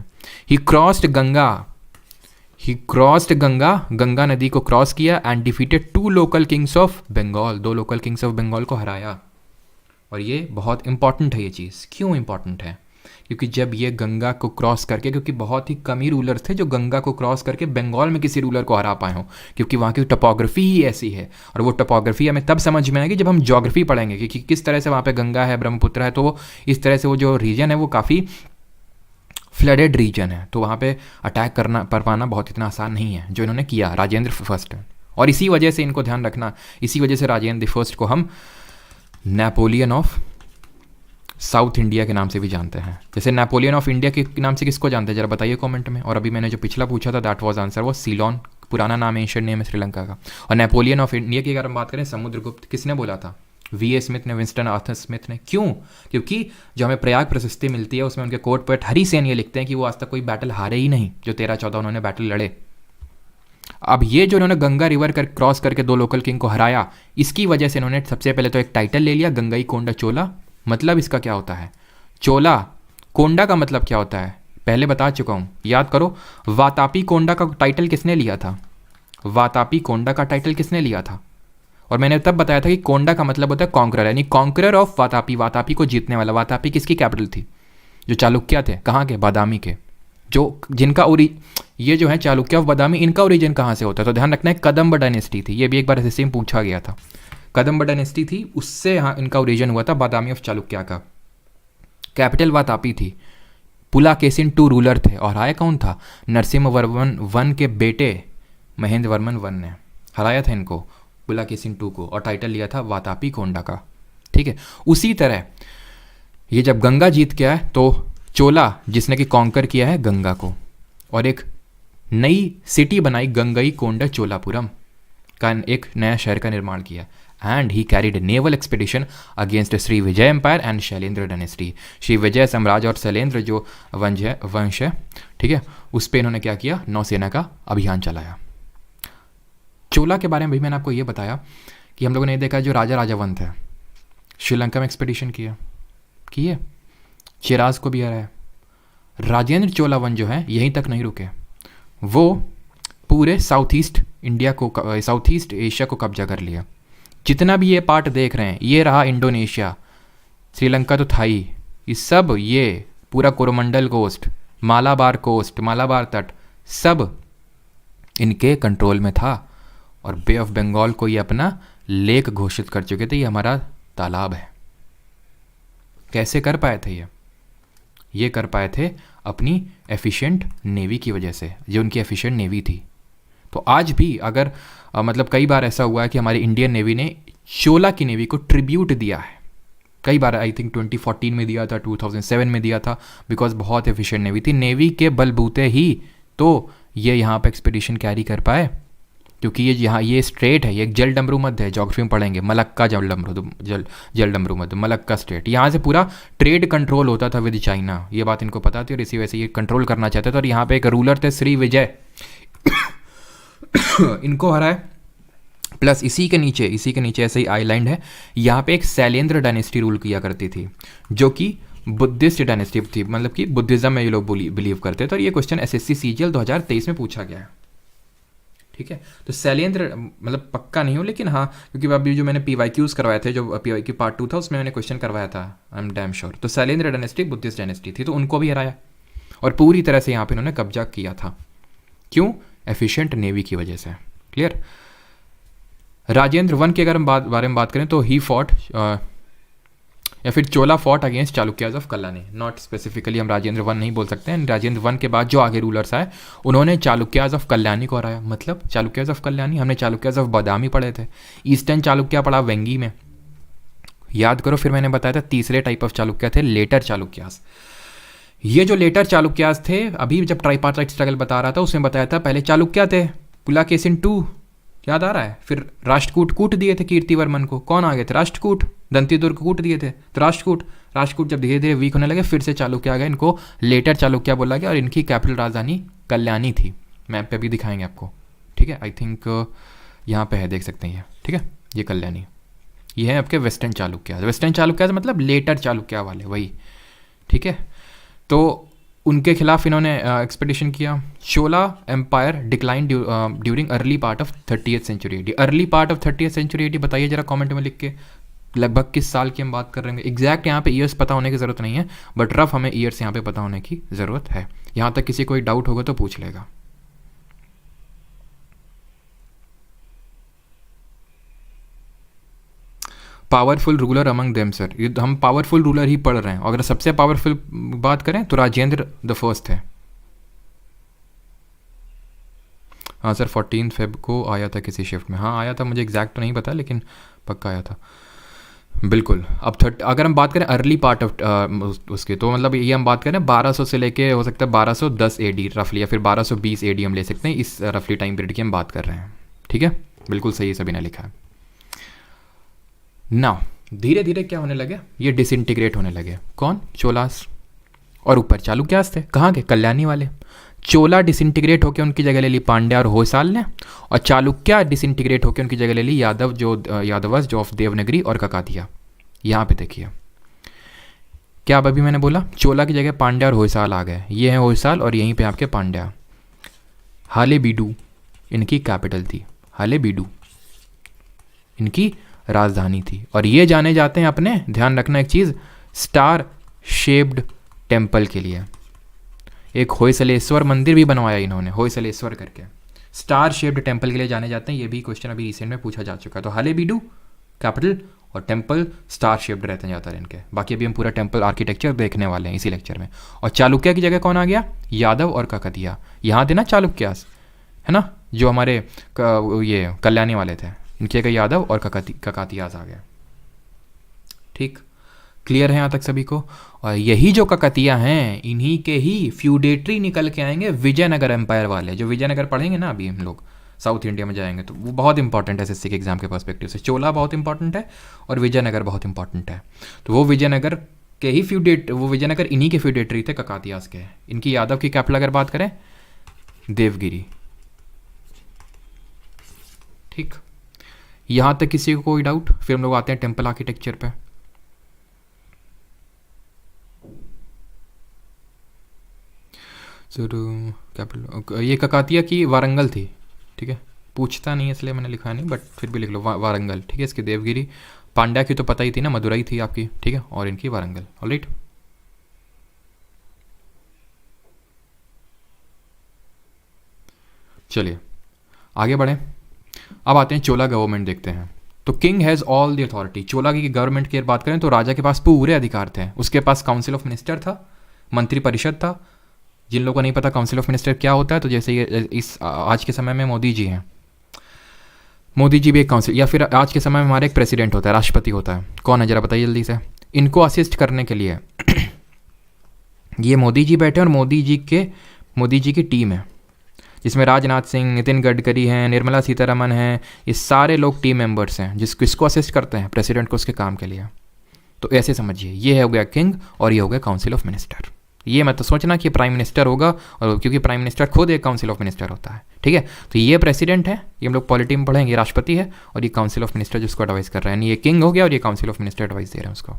ही क्रॉस्ड गंगा, गंगा नदी को क्रॉस किया and defeated 2 local kings of Bengal, 2 local kings of Bengal को हराया। और ये बहुत इंपॉर्टेंट है ये चीज़। क्यों इंपॉर्टेंट है? क्योंकि जब ये गंगा को क्रॉस करके, क्योंकि बहुत ही कम ही रूलर थे जो गंगा को क्रॉस करके बंगाल में किसी रूलर को हरा पाए हों, क्योंकि वहाँ की टोपोग्राफी ही ऐसी है। और वो टोपोग्राफी हमें तब समझ में आएगी जब हम ज्योग्राफी पढ़ेंगे कि किस तरह से वहाँ पे गंगा है, ब्रह्मपुत्र है, तो वो इस तरह से वो जो रीजन है वो काफ़ी फ्लडेड रीजन है, तो वहाँ पे अटैक करना कर पाना बहुत इतना आसान नहीं है, जो इन्होंने किया राजेंद्र फर्स्ट। और इसी वजह से इनको ध्यान रखना, इसी वजह से राजेंद्र फर्स्ट को हम नेपोलियन ऑफ साउथ इंडिया के नाम से भी जानते हैं। जैसे नेपोलियन ऑफ इंडिया के नाम से किसको जानते हैं जरा बताइए कमेंट में। और अभी मैंने जो पिछला पूछा था दैट वाज आंसर वो सीलोन, पुराना नाम एंशिएंट नेम है श्रीलंका का। और नेपोलियन ऑफ इंडिया की अगर हम बात करें, समुद्रगुप्त किसने बोला था? वी.ए. स्मिथ ने, विंस्टन आर्थर स्मिथ ने। क्यों? क्योंकि जो हमें प्रयाग प्रशस्ति मिलती है उसमें उनके कोट पोएट हरिसेन ये लिखते हैं कि वो आज तक कोई बैटल हारे ही नहीं, जो 13-14 उन्होंने बैटल लड़े। अब ये जो इन्होंने गंगा रिवर क्रॉस करके 2 लोकल किंग को हराया, इसकी वजह से इन्होंने सबसे पहले तो एक टाइटल ले लिया, गंगई कोंडा चोला। मतलब इसका क्या होता है? चोला कोंडा का मतलब क्या होता है पहले बता चुका हूँ, याद करो। वातापी कोंडा का टाइटल किसने लिया था? वातापी कोंडा का टाइटल किसने लिया था? और मैंने तब बताया था कि कोंडा का मतलब होता है कॉन्करर, यानी कॉन्करर ऑफ वातापी, वातापी को जीतने वाला। वातापी किसकी कैपिटल थी? जो चालुक्य थे, कहाँ के? बादामी के। जो जिनका ये जो है चालुक्य ऑफ बादामी, इनका ओरिजिन कहाँ से होता है? तो ध्यान रखना है कदम्ब डायनेस्टी थी, ये भी एक बार एसएससी में पूछा गया था। कदम्ब डायनेस्टी थी, उससे यहाँ इनका ओरिजिन हुआ था बादामी ऑफ चालुक्य का। कैपिटल वातापी थी। पुलाकेशिन II रूलर थे और हराया कौन था? नरसिम्हा वर्मन वन के बेटे महेंद्र वर्मन वन ने हराया था इनको, पुलाकेशिन II को, और टाइटल लिया था वातापी कोंडा का। ठीक है, उसी तरह ये जब गंगा जीत गया है तो चोला जिसने कि कॉन्कर किया है गंगा को, और एक नई सिटी बनाई, गंगई कोंडा चोलापुरम का एक नया शहर का निर्माण किया। And he carried naval expedition against Sri Vijaya empire and Shailendra dynasty. Sri Vijaya साम्राज्य और शैलेंद्र जो वंश है, ठीक है, उस पर इन्होंने क्या किया? नौसेना का अभियान चलाया। चोला के बारे में भी मैंने आपको ये बताया कि हम लोगों ने देखा जो राजा राजावन थे, श्रीलंका में एक्सपीडिशन किए, चिराज को भी हराया। राजेंद्र चोलावन जो है यहीं तक नहीं रुके, वो पूरे साउथ ईस्ट एशिया को कब्जा कर लिया। जितना भी ये पार्ट देख रहे हैं, ये रहा इंडोनेशिया, श्रीलंका तो था ही, ये सब, ये पूरा कोरोमंडल कोस्ट, मालाबार कोस्ट, मालाबार तट, सब इनके कंट्रोल में था। और बे ऑफ बंगाल को ये अपना लेक घोषित कर चुके थे, ये हमारा तालाब है। कैसे कर पाए थे ये कर पाए थे अपनी एफिशिएंट नेवी की वजह से, जो उनकी एफिशिएंट नेवी थी। तो आज भी अगर मतलब कई बार ऐसा हुआ है कि हमारी इंडियन नेवी ने चोला की नेवी को ट्रिब्यूट दिया है, कई बार, आई थिंक 2014 में दिया था, 2007 में दिया था, बिकॉज बहुत एफिशिएंट नेवी थी। नेवी के बलबूते ही तो ये यहाँ पर एक्सपीडिशन कैरी कर पाए, क्योंकि ये स्ट्रेट है, ये एक जल डमरू मध्य है, ज्योग्राफी में पढ़ेंगे, मलक्का जल डमरू मध्य, मलक्का स्टेट। यहाँ से पूरा ट्रेड कंट्रोल होता था विद चाइना, ये बात इनको पता थी, और इसी वजह से ये कंट्रोल करना चाहते थे। और यहाँ पे एक रूलर थे श्री विजय इनको हराए। प्लस इसी के नीचे ऐसे ही आइलैंड है, यहाँ पे एक शैलेंद्र डायनेस्टी रूल किया करती थी, जो कि बुद्धिस्ट डायनेस्टी थी, मतलब कि बुद्धिज्म में ये लोग बिलीव करते थे। और ये क्वेश्चन एसएससी सीजीएल 2023 में पूछा गया है। ठीक है, तो शैलेंद्र, मतलब पक्का नहीं हो, लेकिन हाँ, क्योंकि अभी जो मैंने PYQs करवाए थे, जो PYQ पार्ट 2 था, उसमें मैंने क्वेश्चन करवाया था, आई एम डैम श्योर। तो शैलेंद्र डायनेस्टी बुद्धिस्ट डायनेस्टी थी, तो उनको भी हराया और पूरी तरह से यहाँ पे इन्होंने कब्जा किया था। क्यों? एफिशिएंट नेवी की वजह से। क्लियर? राजेंद्र वन की अगर हम बारे में बात करें तो ही फॉट या फिर Chola fought against Chalukyas of Kalyani, not specifically हम राजेंद्र वन नहीं बोल सकते हैं। राजेंद्र वन के बाद जो आगे रूलर्स आए उन्होंने चालुक्याज ऑफ कल्याणी को हराया। मतलब चालुक्याज ऑफ कल्याणी, हमने चालुक्याज ऑफ बादामी पढ़े थे, ईस्टर्न चालुक्या पढ़ा वेंगी में, याद करो। फिर मैंने बताया था तीसरे टाइप ऑफ चालुक्या थे लेटर चालुक्यास। ये जो लेटर चालुक्यास थे, अभी जब ट्राइपार्टाइट स्ट्रगल बता रहा था उसमें बताया था पहले चालुक्या थे, पुलाकेशिन II, याद आ रहा है, फिर राष्ट्रकूट कूट दिए थे कीर्तिवर्मन को, कौन आ गए थे? राष्ट्रकूट, दंतीदुर्ग कूट दिए थे, तो राष्ट्रकूट जब धीरे धीरे वीक होने लगे फिर से चालुक्य आ गए, इनको लेटर चालुक्या बोला गया। और इनकी कैपिटल राजधानी कल्याणी थी, मैप पे भी दिखाएंगे आपको। ठीक है, आई थिंक यहाँ पे है, देख सकते हैं ये, ठीक है, ये कल्याणी, ये है आपके वेस्टर्न चालुक्या। वेस्टर्न चालुक्या मतलब लेटर चालुक्या वाले, वही। ठीक है, तो उनके खिलाफ इन्होंने एक्सपेडिशन किया। Chola empire decline during early part of 30th century AD। Early part of 30th century AD बताइए जरा कमेंट में लिख के, लगभग किस साल की हम बात कर रहे हैं। एग्जैक्ट यहाँ पे ईयर्स पता होने की ज़रूरत नहीं है, बट रफ हमें ईयर्स यहाँ पे पता होने की ज़रूरत है। यहाँ तक किसी कोई डाउट होगा तो पूछ लेगा। Powerful ruler among them sir, ये हम पावरफुल रूलर ही पढ़ रहे हैं। अगर सबसे पावरफुल बात करें तो राजेंद्र द फर्स्ट है। हाँ सर 14 फेब को आया था किसी शिफ्ट में, हाँ आया था, मुझे एग्जैक्ट तो नहीं पता लेकिन पक्का आया था बिल्कुल। अब अगर हम बात करें अर्ली पार्ट ऑफ उसके, तो मतलब ये हम बात करें 1200 से लेके हो सकता है 1210 एडी रफली, या फिर 1220 एडी हम ले सकते हैं, इस रफली टाइम पीरियड की हम बात कर रहे हैं। ठीक है, बिल्कुल सही सभी ने लिखा है ना। धीरे धीरे क्या होने लगे, ये डिसइंटीग्रेट होने लगे। कौन? चोलास। और ऊपर चालुक्यास थे, कहाँ के? कल्याणी वाले। चोला डिसइंटीग्रेट होकर उनकी जगह ले ली पांड्या और होयसाल ने, और चालुक्या डिसइंटीग्रेट होकर उनकी जगह ले ली यादवस जो ऑफ देवनगरी और ककातिया। यहाँ पे देखिए क्या अब अभी मैंने बोला, चोला की जगह पांड्या और होयसाल आ गए। ये है होयसाल और यहीं पे आपके पांड्या। हालेबीडु इनकी कैपिटल थी, हालेबीडु इनकी राजधानी थी। और ये जाने जाते हैं अपने, ध्यान रखना एक चीज़, स्टार शेप्ड टेम्पल के लिए। एक होयसलेश्वर मंदिर भी बनवाया इन्होंने, होयसलेश्वर करके, स्टार शेप्ड टेम्पल के लिए जाने जाते हैं। ये भी क्वेश्चन अभी रिसेंट में पूछा जा चुका है। तो हालेबीडु कैपिटल और टेम्पल स्टार शेप्ड रहते जाता है इनके। बाकी अभी हम पूरा टेम्पल आर्किटेक्चर देखने वाले हैं इसी लेक्चर में। और चालुक्य की जगह कौन आ गया? यादव और ककतिया। यहाँ थे ना चालुक्यास, है ना, जो हमारे ये कल्याणी वाले थे, इनके जगह यादव और ककातियास आ गया। ठीक, क्लियर है यहाँ तक सभी को? और यही जो ककतिया हैं, इन्हीं के ही फ्यूडेटरी निकल के आएंगे विजयनगर एम्पायर वाले। जो विजयनगर पढ़ेंगे ना अभी हम लोग साउथ इंडिया में जाएंगे, तो वो बहुत इंपॉर्टेंट है एसएससी के एग्जाम के पर्सपेक्टिव से। चोला बहुत इंपॉर्टेंट है और विजयनगर बहुत इंपॉर्टेंट है। तो वो विजयनगर के ही वो विजयनगर इन्हीं के फ्यूडेटरी थे, ककातियास के। इनकी यादव की कैपिटल अगर बात करें देवगिरी। ठीक, यहाँ तक किसी को कोई डाउट? फिर हम लोग आते हैं टेम्पल आर्किटेक्चर पे। सर कैपिटल ये ककातिया की वारंगल थी। ठीक है, पूछता नहीं इसलिए मैंने लिखा नहीं, बट फिर भी लिख लो वारंगल। ठीक है, इसकी देवगिरी। पांड्या की तो पता ही थी ना, मदुरई थी आपकी। ठीक है, और इनकी वारंगल। ऑलराइट, चलिए आगे बढ़ें। अब आते हैं चोला गवर्नमेंट देखते हैं। तो king has all the authority. Chola की गवर्नमेंट की बात करें तो राजा के पास पूरे अधिकार थे। उसके पास काउंसिल ऑफ मिनिस्टर था, मंत्री परिषद था। जिन लोगों को नहीं पता काउंसिल ऑफ मिनिस्टर क्या होता है, तो जैसे ये इस आज के समय में मोदी जी हैं, मोदी जी भी एक काउंसिल, या फिर आज के समय में हमारे एक प्रेसिडेंट होता है, राष्ट्रपति होता है। कौन है जरा बताइए जल्दी से। इनको असिस्ट करने के लिए ये मोदी जी बैठे और मोदी जी की टीम है, जिसमें राजनाथ सिंह, नितिन गडकरी हैं, निर्मला सीतारमन हैं। ये सारे लोग टीम मेंबर्स हैं किसको असिस्ट करते हैं? प्रेसिडेंट को उसके काम के लिए। तो ऐसे समझिए, ये हो गया किंग और ये हो गया काउंसिल ऑफ मिनिस्टर। ये मत तो सोचना कि प्राइम मिनिस्टर होगा, और क्योंकि प्राइम मिनिस्टर खुद एक काउंसिल ऑफ मिनिस्टर होता है। ठीक है, तो ये प्रेसिडेंट है, ये हम लोग पॉलिटी में पढ़ेंगे, राष्ट्रपति है, और ये काउंसिल ऑफ मिनिस्टर जिसको एडवाइस कर रहे हैं। ये किंग हो गया और ये काउंसिल ऑफ मिनिस्टर एडवाइस दे रहे हैं उसको।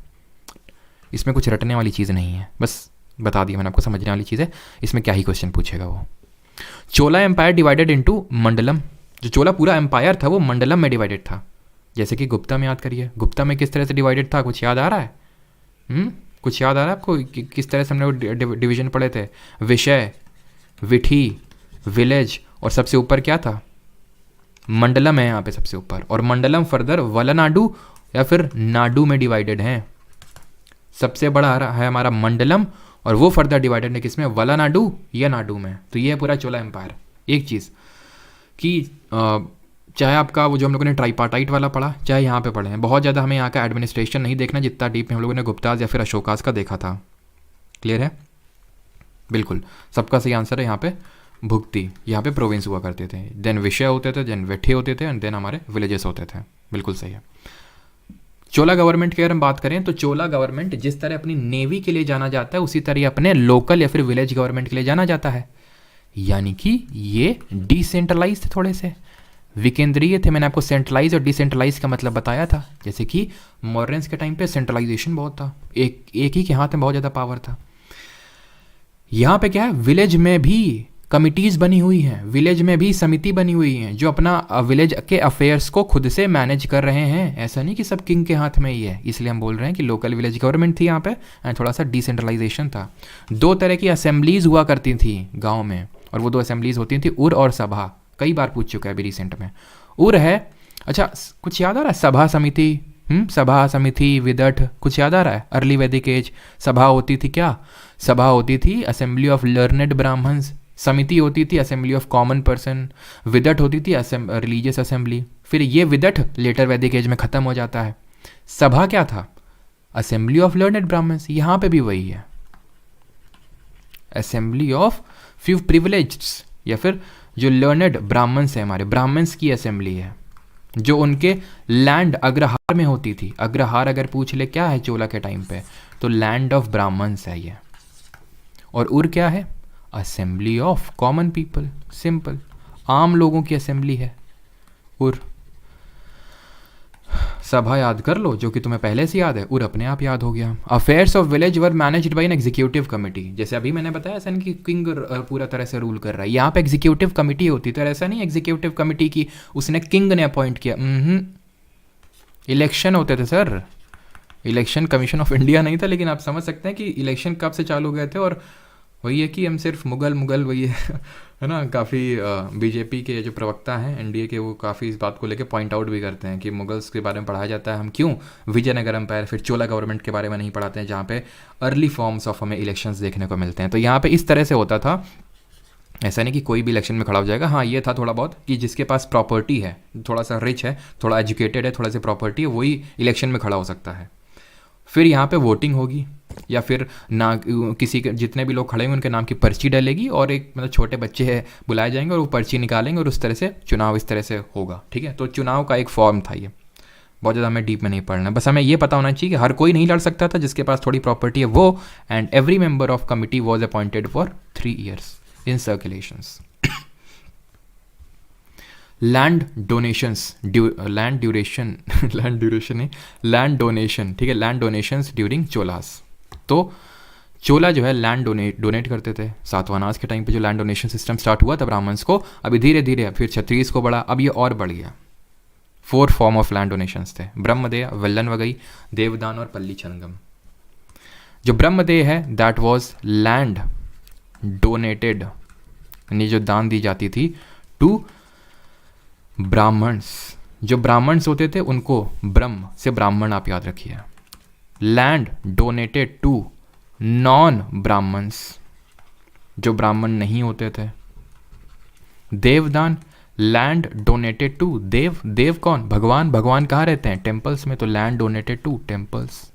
इसमें कुछ रटने वाली चीज़ नहीं है, बस बता दिया मैंने आपको, समझने वाली चीज़ है। इसमें क्या ही क्वेश्चन पूछेगा वो। चोला एम्पायर डिवाइडेड इनटू मंडलम। जो चोला पूरा एम्पायर था वो मंडलम में डिवाइडेड था। जैसे कि गुप्ता में याद करिए, गुप्ता में किस तरह से डिवाइडेड था, कुछ याद आ रहा है? कुछ याद आ रहा है आपको किस तरह से हमने वो डिवीजन पढ़े थे? विषय, विठी, विलेज, और सबसे ऊपर क्या था? मंडलम है यहाँ पे सबसे ऊपर। और मंडलम फर्दर वलनाडु या फिर नाडु में डिवाइडेड है। सबसे बड़ा है हमारा मंडलम, और वो फर्दर डिवाइडेड है किसमें? वलनाडु या नाडु में। तो ये है पूरा चोला एम्पायर। एक चीज़ कि चाहे आपका वो जो हम लोगों ने ट्राइपार्टाइट वाला पढ़ा, चाहे यहाँ पे पढ़े हैं, बहुत ज़्यादा हमें यहाँ का एडमिनिस्ट्रेशन नहीं देखना जितना डीप में हम लोगों ने गुप्ताज या फिर अशोकाज का देखा था। क्लियर है? बिल्कुल, सबका सही आंसर है यहाँ पे भुक्ति। यहाँ पे प्रोविंस हुआ करते थे, देन विषय होते थे, देन वेठे होते थे, एंड देन हमारे विलेजेस होते थे। बिल्कुल सही है। चोला गवर्नमेंट की अगर हम बात करें तो चोला गवर्नमेंट जिस तरह अपनी नेवी के लिए जाना जाता है, उसी तरह अपने लोकल या फिर विलेज गवर्नमेंट के लिए जाना जाता है। यानी कि ये डिसेंट्रलाइज थे, थोड़े से विकेंद्रीय थे। मैंने आपको सेंट्रलाइज और डिसेंट्रलाइज का मतलब बताया था। जैसे कि मॉडर्न्स के टाइम पे सेंट्रलाइजेशन बहुत था, एक ही के हाथ में बहुत ज़्यादा पावर था। यहाँ पे क्या है, विलेज में भी कमिटीज़ बनी हुई हैं, विलेज में भी समिति बनी हुई हैं जो अपना विलेज के अफेयर्स को खुद से मैनेज कर रहे हैं। ऐसा नहीं कि सब किंग के हाथ में ही है। इसलिए हम बोल रहे हैं कि लोकल विलेज गवर्नमेंट थी यहाँ पे, एंड थोड़ा सा डिसेंट्रलाइजेशन था। 2 तरह की असेंबलीज हुआ करती थी गाँव में, और वो 2 असेंबलीज होती थी, उर और सभा। कई बार पूछ चुका है अभी रिसेंट में। उर है, अच्छा कुछ याद आ रहा है? सभा समिति, सभा, समिति, विदठ, कुछ याद आ रहा है? अर्ली वैदिक एज सभा होती थी क्या? सभा होती थी असेंबली ऑफ लर्नेड ब्राह्मण्स, समिति होती थी असेंबली ऑफ कॉमन पर्सन, विदठ होती थी रिलीजियस असेंबली। फिर ये विदठ लेटर वैदिक एज में ख़त्म हो जाता है। सभा क्या था? असेंबली ऑफ लर्नेड ब्राह्मण्स, यहाँ पे भी वही है, असेंबली ऑफ फ्यू प्रिविलेज्ड, या फिर जो लर्नेड ब्राह्मण्स हैं हमारे, ब्राह्मण्स की असेंबली है, जो उनके लैंड अग्रहार में होती थी। अग्रहार अगर पूछ ले क्या है चोला के टाइम पे, तो लैंड ऑफ ब्राह्मण्स है ये। और उर क्या है? Assembly of common people, simple, आम लोगों की असेंबली है उर। सभा याद कर लो, जो कि तुम्हें पहले से याद है, उर अपने आप याद हो गया। Affairs of village were managed by an executive committee, जैसे अभी मैंने बताया ऐसा नहीं कि किंग पूरा तरह से रूल कर रहा है, यहाँ पे एग्जीक्यूटिव कमिटी होती, तो ऐसा नहीं एग्जीक्यूटिव कमिटी की उसने किंग ने अपॉइंट किया। इलेक्शन होते थे sir, election commission of India नहीं था, लेकिन आप समझ सकते हैं कि इलेक्शन कब से चालू गए थे। और वही है कि हम सिर्फ मुगल वही है ना, काफ़ी बीजेपी के जो प्रवक्ता हैं एनडीए के, वो काफ़ी इस बात को लेके पॉइंट आउट भी करते हैं कि मुगल्स के बारे में पढ़ाया जाता है, हम क्यों विजयनगर एम्पायर फिर चोला गवर्नमेंट के बारे में नहीं पढ़ाते हैं, जहाँ पे अर्ली फॉर्म्स ऑफ हमें इलेक्शंस देखने को मिलते हैं। तो यहाँ पे इस तरह से होता था, ऐसा नहीं कि कोई भी इलेक्शन में खड़ा हो जाएगा। हाँ, ये था थोड़ा बहुत कि जिसके पास प्रॉपर्टी है, थोड़ा सा रिच है, थोड़ा एजुकेटेड है, थोड़ा सी प्रॉपर्टी है, वही इलेक्शन में खड़ा हो सकता है। फिर यहाँ पे वोटिंग होगी, या फिर ना किसी के जितने भी लोग खड़े हुए उनके नाम की पर्ची डलेगी, और एक मतलब छोटे बच्चे हैं बुलाए जाएंगे और वो पर्ची निकालेंगे, और उस तरह से चुनाव इस तरह से होगा। ठीक है, तो चुनाव का एक फॉर्म था ये, बहुत ज़्यादा हमें डीप में नहीं पढ़ना, बस हमें ये पता होना चाहिए कि हर कोई नहीं लड़ सकता था, जिसके पास थोड़ी प्रॉपर्टी है वो, and every member of committee was appointed for 3 years in circulations. Land donations, land donation, ठीक है, लैंड डोनेशंस ड्यूरिंग चोलास। तो चोला जो है लैंड डोनेट करते थे। सातवाहनास के टाइम पे जो लैंड डोनेशन सिस्टम स्टार्ट हुआ था ब्राह्मण्स को, अभी धीरे धीरे फिर 36 को बढ़ा, अब ये और बढ़ गया। 4 फॉर्म ऑफ लैंड डोनेशंस थे, ब्रह्मदेय, वेल्लन वगई, देवदान और पल्ली छनगम। जो ब्रह्मदेय है दैट वाज लैंड डोनेटेड, यानी जो दान दी जाती थी टू ब्राह्मण्स। जो ब्राह्मण्स होते थे उनको ब्रह्म से ब्राह्मण आप याद रखिए। Land donated to non Brahmins, जो ब्राह्मण नहीं होते थे। Devadana, land donated to deva, देव कौन? भगवान। भगवान कहाँ रहते हैं? टेम्पल्स में, तो लैंड डोनेटेड टू टेम्पल्स।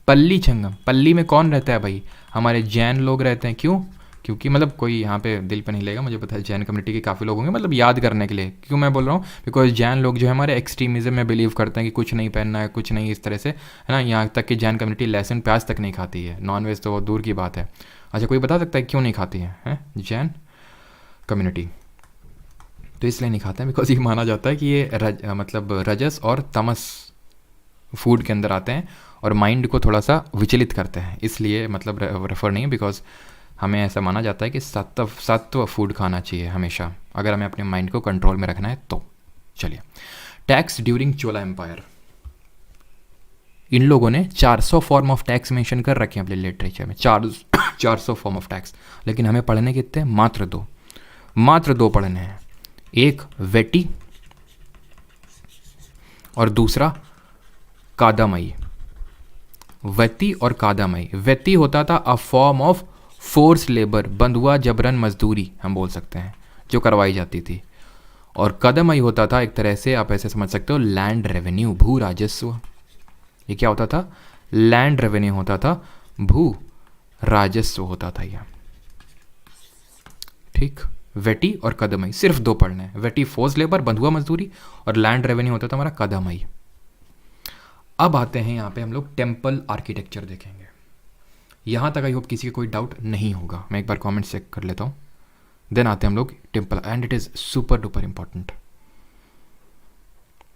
पल्ली छंगम, पल्ली में कौन रहता है भाई? हमारे जैन लोग रहते हैं। क्यों? क्योंकि मतलब कोई यहाँ पे दिल पे नहीं लेगा, मुझे पता है जैन कम्युनिटी के काफ़ी लोग होंगे, मतलब याद करने के लिए क्यों मैं बोल रहा हूँ, बिकॉज जैन लोग जो है हमारे एक्सट्रीमिज्म में बिलीव करते हैं कि कुछ नहीं पहनना है, कुछ नहीं, इस तरह से, है ना। यहाँ तक कि जैन कम्युनिटी लहसुन प्याज तक नहीं खाती है, नॉनवेज तो दूर की बात है। अच्छा, कोई बता सकता है क्यों नहीं खाती है जैन कम्युनिटी? तो इसलिए नहीं खाते हैं बिकॉज ये माना जाता है कि ये मतलब रजस और तमस फूड के अंदर आते हैं और माइंड को थोड़ा सा विचलित करते हैं, इसलिए मतलब रेफर नहीं है। बिकॉज हमें ऐसा माना जाता है कि सत्व फूड खाना चाहिए हमेशा, अगर हमें अपने माइंड को कंट्रोल में रखना है तो। चलिए, टैक्स ड्यूरिंग चोला एम्पायर। इन लोगों ने 400 फॉर्म ऑफ टैक्स मेंशन कर रखे हैं अपने लिटरेचर में, 400 फॉर्म ऑफ टैक्स, लेकिन हमें पढ़ने कितने? मात्र दो पढ़ने हैं। एक वेटी और दूसरा कादामई। वेती और कादामई। वेती होता था अ फॉर्म ऑफ फोर्स लेबर, बंधुआ जबरन मजदूरी हम बोल सकते हैं, जो करवाई जाती थी। और कदमई होता था एक तरह से आप ऐसे समझ सकते हो लैंड रेवेन्यू, भू राजस्व। ये क्या होता था? लैंड रेवेन्यू होता था, भू राजस्व होता था यह। ठीक, वेटी और कदमई सिर्फ 2 पढ़ने हैं। वेटी फोर्स लेबर, बंधुआ मजदूरी, और लैंड रेवेन्यू होता था हमारा कदमई। अब आते हैं यहाँ पे हम लोग टेम्पल आर्किटेक्चर देखेंगे। यहाँ तक आई होप किसी का कोई डाउट नहीं होगा, मैं एक बार कमेंट चेक कर लेता हूँ। देन आते हैं हम लोग temple, and it is super duper important.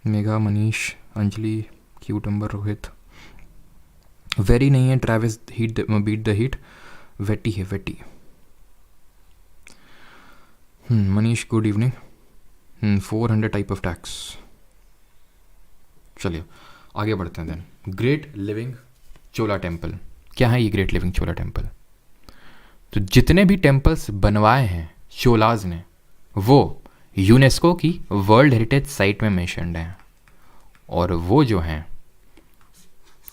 Megha, Manish, Anjali, cute number, Rohit, very नहीं है, ट्रैविस बीट द हीट, वेटी है वेटी। Manish good evening. 400 type of tax. चलिए आगे बढ़ते हैं। Then great living Chola temple. क्या है ये ग्रेट लिविंग चोला टेम्पल? तो जितने भी टेम्पल्स बनवाए हैं चोलाज ने, वो यूनेस्को की वर्ल्ड हेरिटेज साइट में मेंशन्ड हैं, और वो जो हैं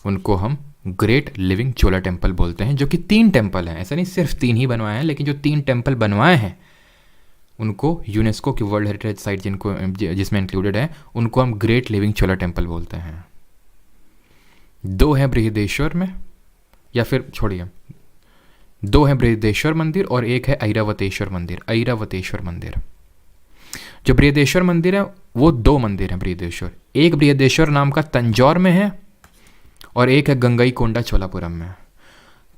उनको हम ग्रेट लिविंग चोला टेम्पल बोलते हैं, जो कि 3 टेम्पल हैं। ऐसा नहीं सिर्फ 3 ही बनवाए हैं, लेकिन जो 3 टेम्पल बनवाए हैं उनको यूनेस्को की वर्ल्ड हेरिटेज साइट जिसमें इंक्लूडेड है, उनको हम ग्रेट लिविंग चोला टेम्पल बोलते हैं। 2 हैं बृहदेश्वर में, या फिर छोड़िए, 2 हैं बृहदेश्वर मंदिर और 1 है ऐरावतेश्वर मंदिर। ऐरावतेश्वर मंदिर, जो बृहदेश्वर मंदिर है वो 2 मंदिर हैं बृहदेश्वर। एक बृहदेश्वर नाम का तंजौर में है और एक है गंगईकोंडा चोलापुरम में।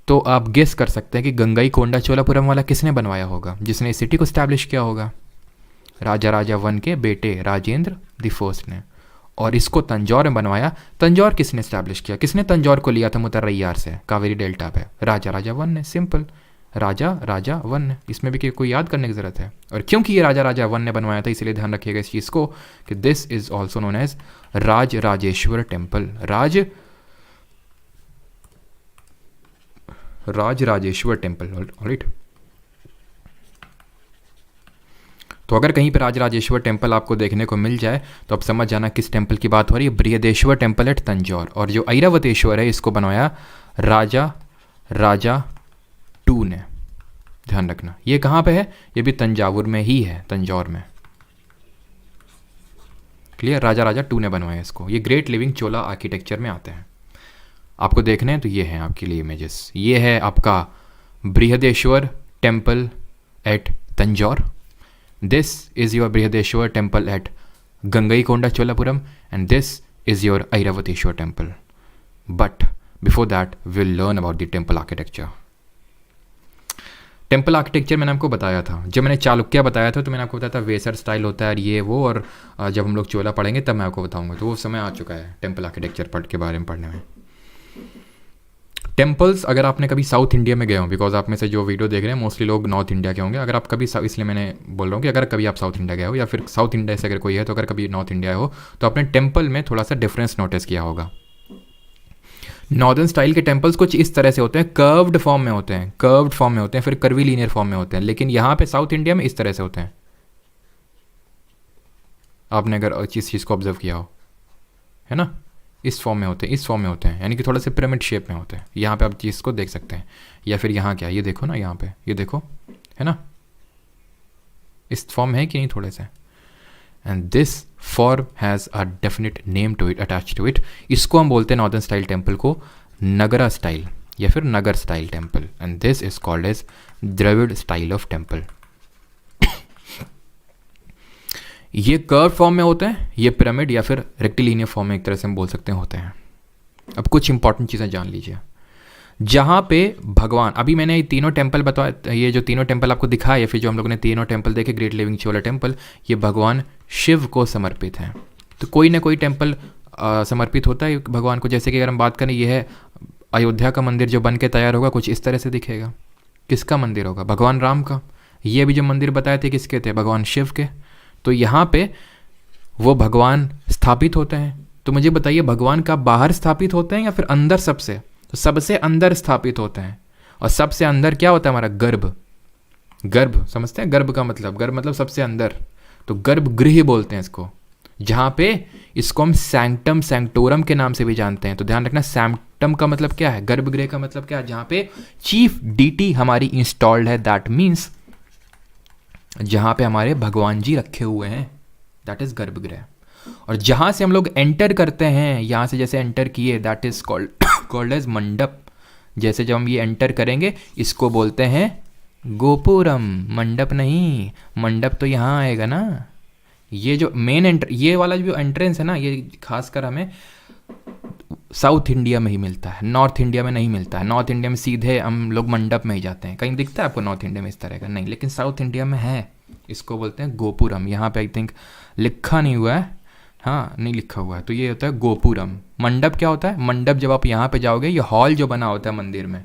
तो आप गेस कर सकते हैं कि गंगईकोंडा चोलापुरम वाला किसने बनवाया होगा, जिसने इस सिटी को स्टैब्लिश किया होगा? राजा वन के बेटे राजेंद्र द फर्स्ट ने। और इसको तंजौर में बनवाया। तंजौर किसने स्टैब्लिश किया? किसने तंजौर को लिया था मुतरैयार से कावेरी डेल्टा पे? राजा वन ने। सिंपल, राजा वन ने। इसमें भी कोई याद करने की ज़रूरत है? और क्योंकि ये राजा वन ने बनवाया था, इसलिए ध्यान रखिएगा इस चीज़ को कि this is also known as Rajarajeshwara temple. Rajarajeshwara temple. Alright, तो अगर कहीं पर राजराजेश्वर टेम्पल आपको देखने को मिल जाए तो आप समझ जाना किस टेम्पल की बात हो रही है। Brihadeshwara temple at Tanjore. और जो ऐरावतेश्वर है इसको बनवाया राजा 2 ने। ध्यान रखना, ये कहाँ पे है? ये भी तंजावुर में ही है, तंजौर में। क्लियर? राजा 2 ने बनवाया इसको। ये ग्रेट लिविंग चोला आर्किटेक्चर में आते हैं। आपको देखने हैं तो ये हैं आपके लिए इमेजेस। ये है आपका Brihadeshwara temple at Tanjore. This is your Brihadeshwar temple at Gangaikonda Cholapuram, and this is your Airavoteshwar temple. But before that, we'll learn about the temple architecture. Temple architecture मैंने आपको बताया था, जब मैंने चालुक्य बताया था तो मैंने आपको बताया था वेसर स्टाइल होता है ये वो, और जब हम लोग चोला पढ़ेंगे तब मैं आपको बताऊंगा। तो वो समय आ चुका है टेम्पल आर्किटेक्चर के बारे में पढ़ने में। टेम्पल्स, अगर आपने कभी साउथ इंडिया में गए हो, बिकॉज आप में से जो वीडियो देख रहे हैं मोस्टली लोग नॉर्थ इंडिया के होंगे, अगर आप कभी, इसलिए मैंने बोल रहा हूँ कि अगर कभी आप साउथ इंडिया गए हो या फिर साउथ इंडिया से अगर कोई है तो अगर कभी नॉर्थ इंडिया हो तो आपने टेम्पल में थोड़ा सा डिफरेंस नोटिस किया होगा। नॉर्दर्न स्टाइल के टेम्पल्स कुछ इस तरह से होते हैं, कर्व्ड फॉर्म में होते हैं, फिर कर्वी लीनियर फॉर्म में होते हैं, लेकिन यहाँ पे साउथ इंडिया में इस तरह से होते हैं। आपने अगर इस चीज़ को ऑब्जर्व किया हो, है ना, इस फॉर्म में होते हैं, यानी कि थोड़ा से पिरामिड शेप में होते हैं। यहाँ पे आप चीज़ को देख सकते हैं। या फिर यहाँ क्या, ये देखो ना, यहाँ पे ये देखो, है ना, इस फॉर्म है कि नहीं थोड़े से। And this form has a definite name to it, attach to it. इसको हम बोलते हैं नॉर्दर्न स्टाइल टेम्पल को नगरा स्टाइल या फिर Nagara style temple, and this is called as Dravida style of temple. ये कर्व फॉर्म में होते हैं, ये पिरामिड या फिर रेक्टिलिनियर फॉर्म में एक तरह से हम बोल सकते हैं होते हैं। अब कुछ इंपॉर्टेंट चीज़ें जान लीजिए। जहाँ पे भगवान, अभी मैंने ये तीनों टेम्पल बताया, ये जो तीनों टेम्पल आपको दिखाया या फिर जो हम लोगों ने तीनों टेम्पल देखे ग्रेट लिविंग चोला टेम्पल, ये भगवान शिव को समर्पित हैं। तो कोई ना कोई टेम्पल समर्पित होता है भगवान को। जैसे कि अगर हम बात करें, ये है अयोध्या का मंदिर जो बन के तैयार होगा, कुछ इस तरह से दिखेगा। किसका मंदिर होगा? भगवान राम का। ये भी जो मंदिर बताए थे किसके थे? भगवान शिव के। तो यहाँ पे वो भगवान स्थापित होते हैं। तो मुझे बताइए, भगवान का बाहर स्थापित होते हैं या फिर अंदर? सबसे तो सबसे अंदर स्थापित होते हैं। और सबसे अंदर क्या होता है? हमारा गर्भ समझते हैं? गर्भ का मतलब, गर्भ मतलब सबसे अंदर, तो गर्भगृह बोलते हैं इसको। जहाँ पे इसको हम सैंक्टम सैंक्टोरम के नाम से भी जानते हैं। तो ध्यान रखना, सैंक्टम का मतलब क्या है, गर्भगृह का मतलब क्या है? जहाँ पे चीफ डीटी हमारी इंस्टॉल्ड है, दैट मीन्स जहाँ पे हमारे भगवान जी रखे हुए हैं, दैट इज गर्भगृह। और जहाँ से हम लोग एंटर करते हैं, यहाँ से जैसे एंटर किए, दैट इज कॉल्ड एज मंडप। जैसे जब हम ये एंटर करेंगे इसको बोलते हैं गोपुरम, मंडप नहीं। मंडप तो यहाँ आएगा ना। ये जो मेन ये वाला जो एंट्रेंस है ना, ये खासकर हमें साउथ इंडिया में ही मिलता है, नॉर्थ इंडिया में नहीं मिलता है। नॉर्थ इंडिया में सीधे हम लोग मंडप में ही जाते हैं। कहीं दिखता है आपको नॉर्थ इंडिया में इस तरह का? नहीं, लेकिन साउथ इंडिया में है। इसको बोलते हैं गोपुरम। यहाँ पे आई थिंक लिखा नहीं हुआ है, हाँ नहीं लिखा हुआ है। तो ये होता है गोपुरम। मंडप क्या होता है? मंडप जब आप यहाँ पे जाओगे, ये हॉल जो बना होता है मंदिर में,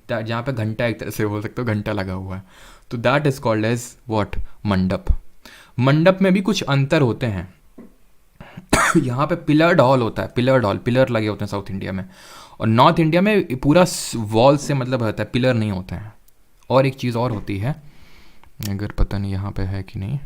जहाँ पे घंटा, एक तरह से बोल सकते हो घंटा लगा हुआ है, तो that is called as what? Mandapa. मंडप में भी कुछ अंतर होते हैं। यहाँ पे पिलर्ड हॉल होता है, पिलर लगे होते हैं साउथ इंडिया में, और नॉर्थ इंडिया में पूरा वॉल से मतलब होता है, पिलर नहीं होते हैं। और एक चीज़ और होती है, अगर पता नहीं यहाँ पे है कि नहीं,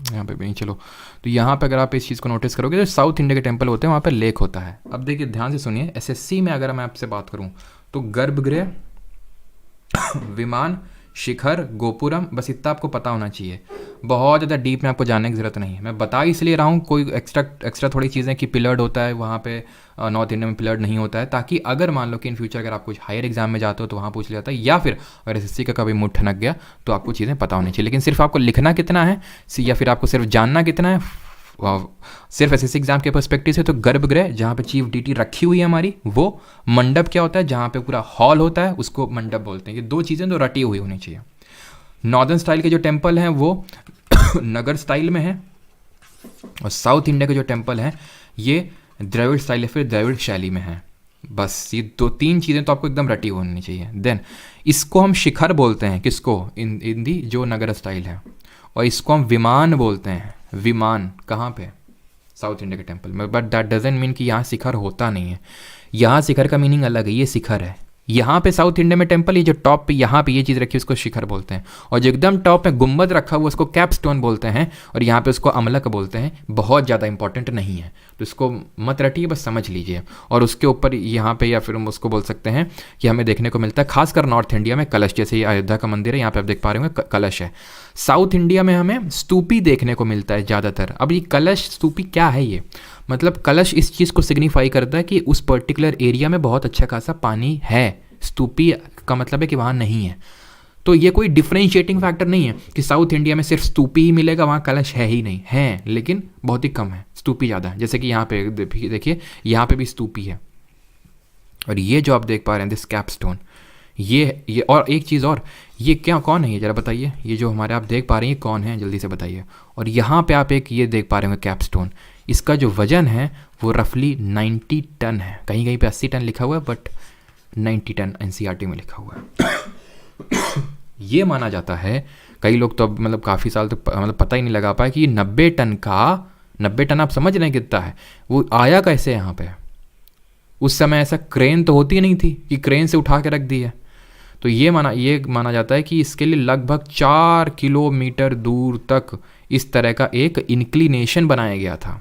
यहाँ पे भी नहीं, चलो। तो यहाँ पे अगर आप इस चीज़ को नोटिस करोगे, जो साउथ इंडिया के टेम्पल होते हैं वहाँ पे लेक होता है। अब देखिए ध्यान से सुनिए, एसएससी में अगर मैं आपसे बात करूँ तो गर्भगृह, विमान, शिखर, गोपुरम, बस इतना आपको पता होना चाहिए। बहुत ज़्यादा डीप में आपको जानने की ज़रूरत नहीं है। मैं बता इसलिए रहा हूँ, कोई एक्स्ट्रा थोड़ी चीज़ें कि पिलर्ड होता है वहाँ पे, नॉर्थ इंडिया में पिलर्ड नहीं होता है, ताकि अगर मान लो कि इन फ्यूचर अगर आप कुछ हायर एग्जाम में जाते हो तो वहाँ पूछ लिया जाता है, या फिर अगर एसएससी का कभी मुँह ठनक गया तो आपको चीज़ें पता होनी चाहिए। लेकिन सिर्फ आपको लिखना कितना है या फिर आपको सिर्फ जानना कितना है, सिर्फ एसएससी एग्जाम के पर्सपेक्टिव से, तो गर्भगृह जहाँ पे चीफ डीटी रखी हुई है हमारी वो, मंडप क्या होता है जहाँ पे पूरा हॉल होता है उसको मंडप बोलते हैं। ये दो चीज़ें तो रटी हुई होनी चाहिए। नॉर्दर्न स्टाइल के जो टेम्पल हैं वो नगर स्टाइल में है, और साउथ इंडिया के जो टेम्पल हैं ये द्रविड़ स्टाइल या फिर द्रविड़ शैली में है। बस ये दो तीन चीज़ें तो आपको एकदम रटी होनी चाहिए। देन इसको हम शिखर बोलते हैं, किसको, इन दी जो नगर स्टाइल है, और इसको हम विमान बोलते हैं। विमान कहाँ पे, साउथ इंडिया के टेम्पल में। बट दैट डजेंट मीन कि यहाँ शिखर होता नहीं है, यहाँ शिखर का मीनिंग अलग है, ये शिखर है। यहाँ पे साउथ इंडिया में टेम्पल, ये जो टॉप पे यहाँ पे ये चीज़ रखी है उसको शिखर बोलते हैं, और जो एकदम टॉप में गुम्बद रखा हुआ उसको कैपस्टोन बोलते हैं, और यहाँ पे उसको अमलक बोलते हैं। बहुत ज़्यादा इंपॉर्टेंट नहीं है तो इसको मत रटिए, बस समझ लीजिए। और उसके ऊपर यहाँ पे, या फिर हम उसको बोल सकते हैं कि हमें देखने को मिलता है खासकर नॉर्थ इंडिया में कलश, जैसे ये अयोध्या का मंदिर है, यहाँ पे आप देख पा रहे होंगे कलश है। साउथ इंडिया में हमें स्तूपी देखने को मिलता है ज़्यादातर। अब ये कलश स्तूपी क्या है, ये मतलब कलश इस चीज़ को सिग्निफाई करता है कि उस पर्टिकुलर एरिया में बहुत अच्छा खासा पानी है। स्तूपी का मतलब है कि वहाँ नहीं है। तो ये कोई डिफरेंशिएटिंग फैक्टर नहीं है कि साउथ इंडिया में सिर्फ स्तूपी ही मिलेगा, वहाँ कलश है ही नहीं, है लेकिन बहुत ही कम है, स्तूपी ज़्यादा है। जैसे कि यहाँ पे देखिए, यहाँ पे भी स्तूपी है। और ये जो आप देख पा रहे हैं दिस कैपस्टोन, ये और एक चीज़ और, ये क्या, कौन है ये ज़रा बताइए, ये जो हमारे आप देख पा रहे हैं ये कौन है, जल्दी से बताइए। और यहाँ पे आप एक ये देख पा रहे होंगे कैपस्टोन, इसका जो वजन है वो रफली 90 टन है। कहीं कहीं पे 80 टन लिखा हुआ है, बट 90 टन एनसीईआरटी में लिखा हुआ है। ये माना जाता है, कई लोग तो अब मतलब काफ़ी साल तो मतलब पता ही नहीं लगा पाए कि 90 टन आप समझ रहे हैं कितना है, वो आया कैसे यहाँ पे। उस समय ऐसा क्रेन तो होती नहीं थी कि क्रेन से उठा के रख दी है। तो ये माना जाता है कि इसके लिए लगभग 4 किलोमीटर दूर तक इस तरह का एक इंक्लिनेशन बनाया गया था।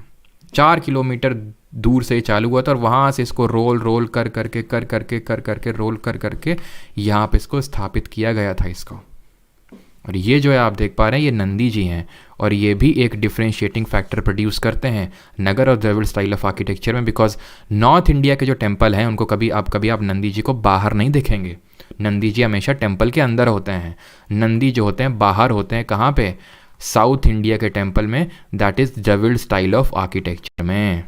4 किलोमीटर दूर से चालू हुआ था, और वहाँ से इसको रोल कर करके रोल कर करके यहाँ पे इसको स्थापित किया गया था इसको। और ये जो है आप देख पा रहे हैं ये नंदी जी हैं, और ये भी एक डिफरेंशिएटिंग फैक्टर प्रोड्यूस करते हैं नगर और द्रविड़ स्टाइल ऑफ आर्किटेक्चर में। बिकॉज नॉर्थ इंडिया के जो टेम्पल हैं उनको कभी आप नंदी जी को बाहर नहीं देखेंगे। नंदी जी हमेशा टेम्पल के अंदर होते हैं, नंदी जो होते हैं बाहर होते हैं। कहाँ पे, साउथ इंडिया के टेम्पल में, that is Dravida style of architecture में।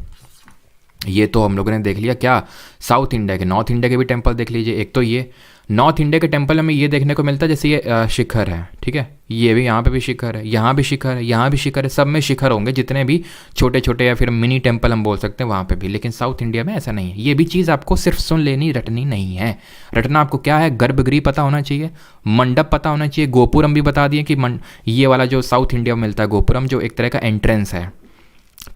ये तो हम लोगों ने देख लिया क्या, साउथ इंडिया के। नॉर्थ इंडिया के भी टेम्पल देख लीजिए। एक तो ये नॉर्थ इंडिया के टेम्पल में ये देखने को मिलता है, जैसे ये शिखर है, ठीक है, ये भी यहाँ पे भी शिखर है, यहाँ भी शिखर है, यहाँ भी शिखर है, सब में शिखर होंगे जितने भी छोटे छोटे या फिर मिनी टेम्पल हम बोल सकते हैं वहाँ पे भी। लेकिन साउथ इंडिया में ऐसा नहीं है। ये भी चीज़ आपको सिर्फ सुन लेनी, रटनी नहीं है। रटना आपको क्या है, गर्भगृह पता होना चाहिए, मंडप पता होना चाहिए, गोपुरम भी बता दिए कि ये वाला जो साउथ इंडिया में मिलता है गोपुरम, जो एक तरह का एंट्रेंस है,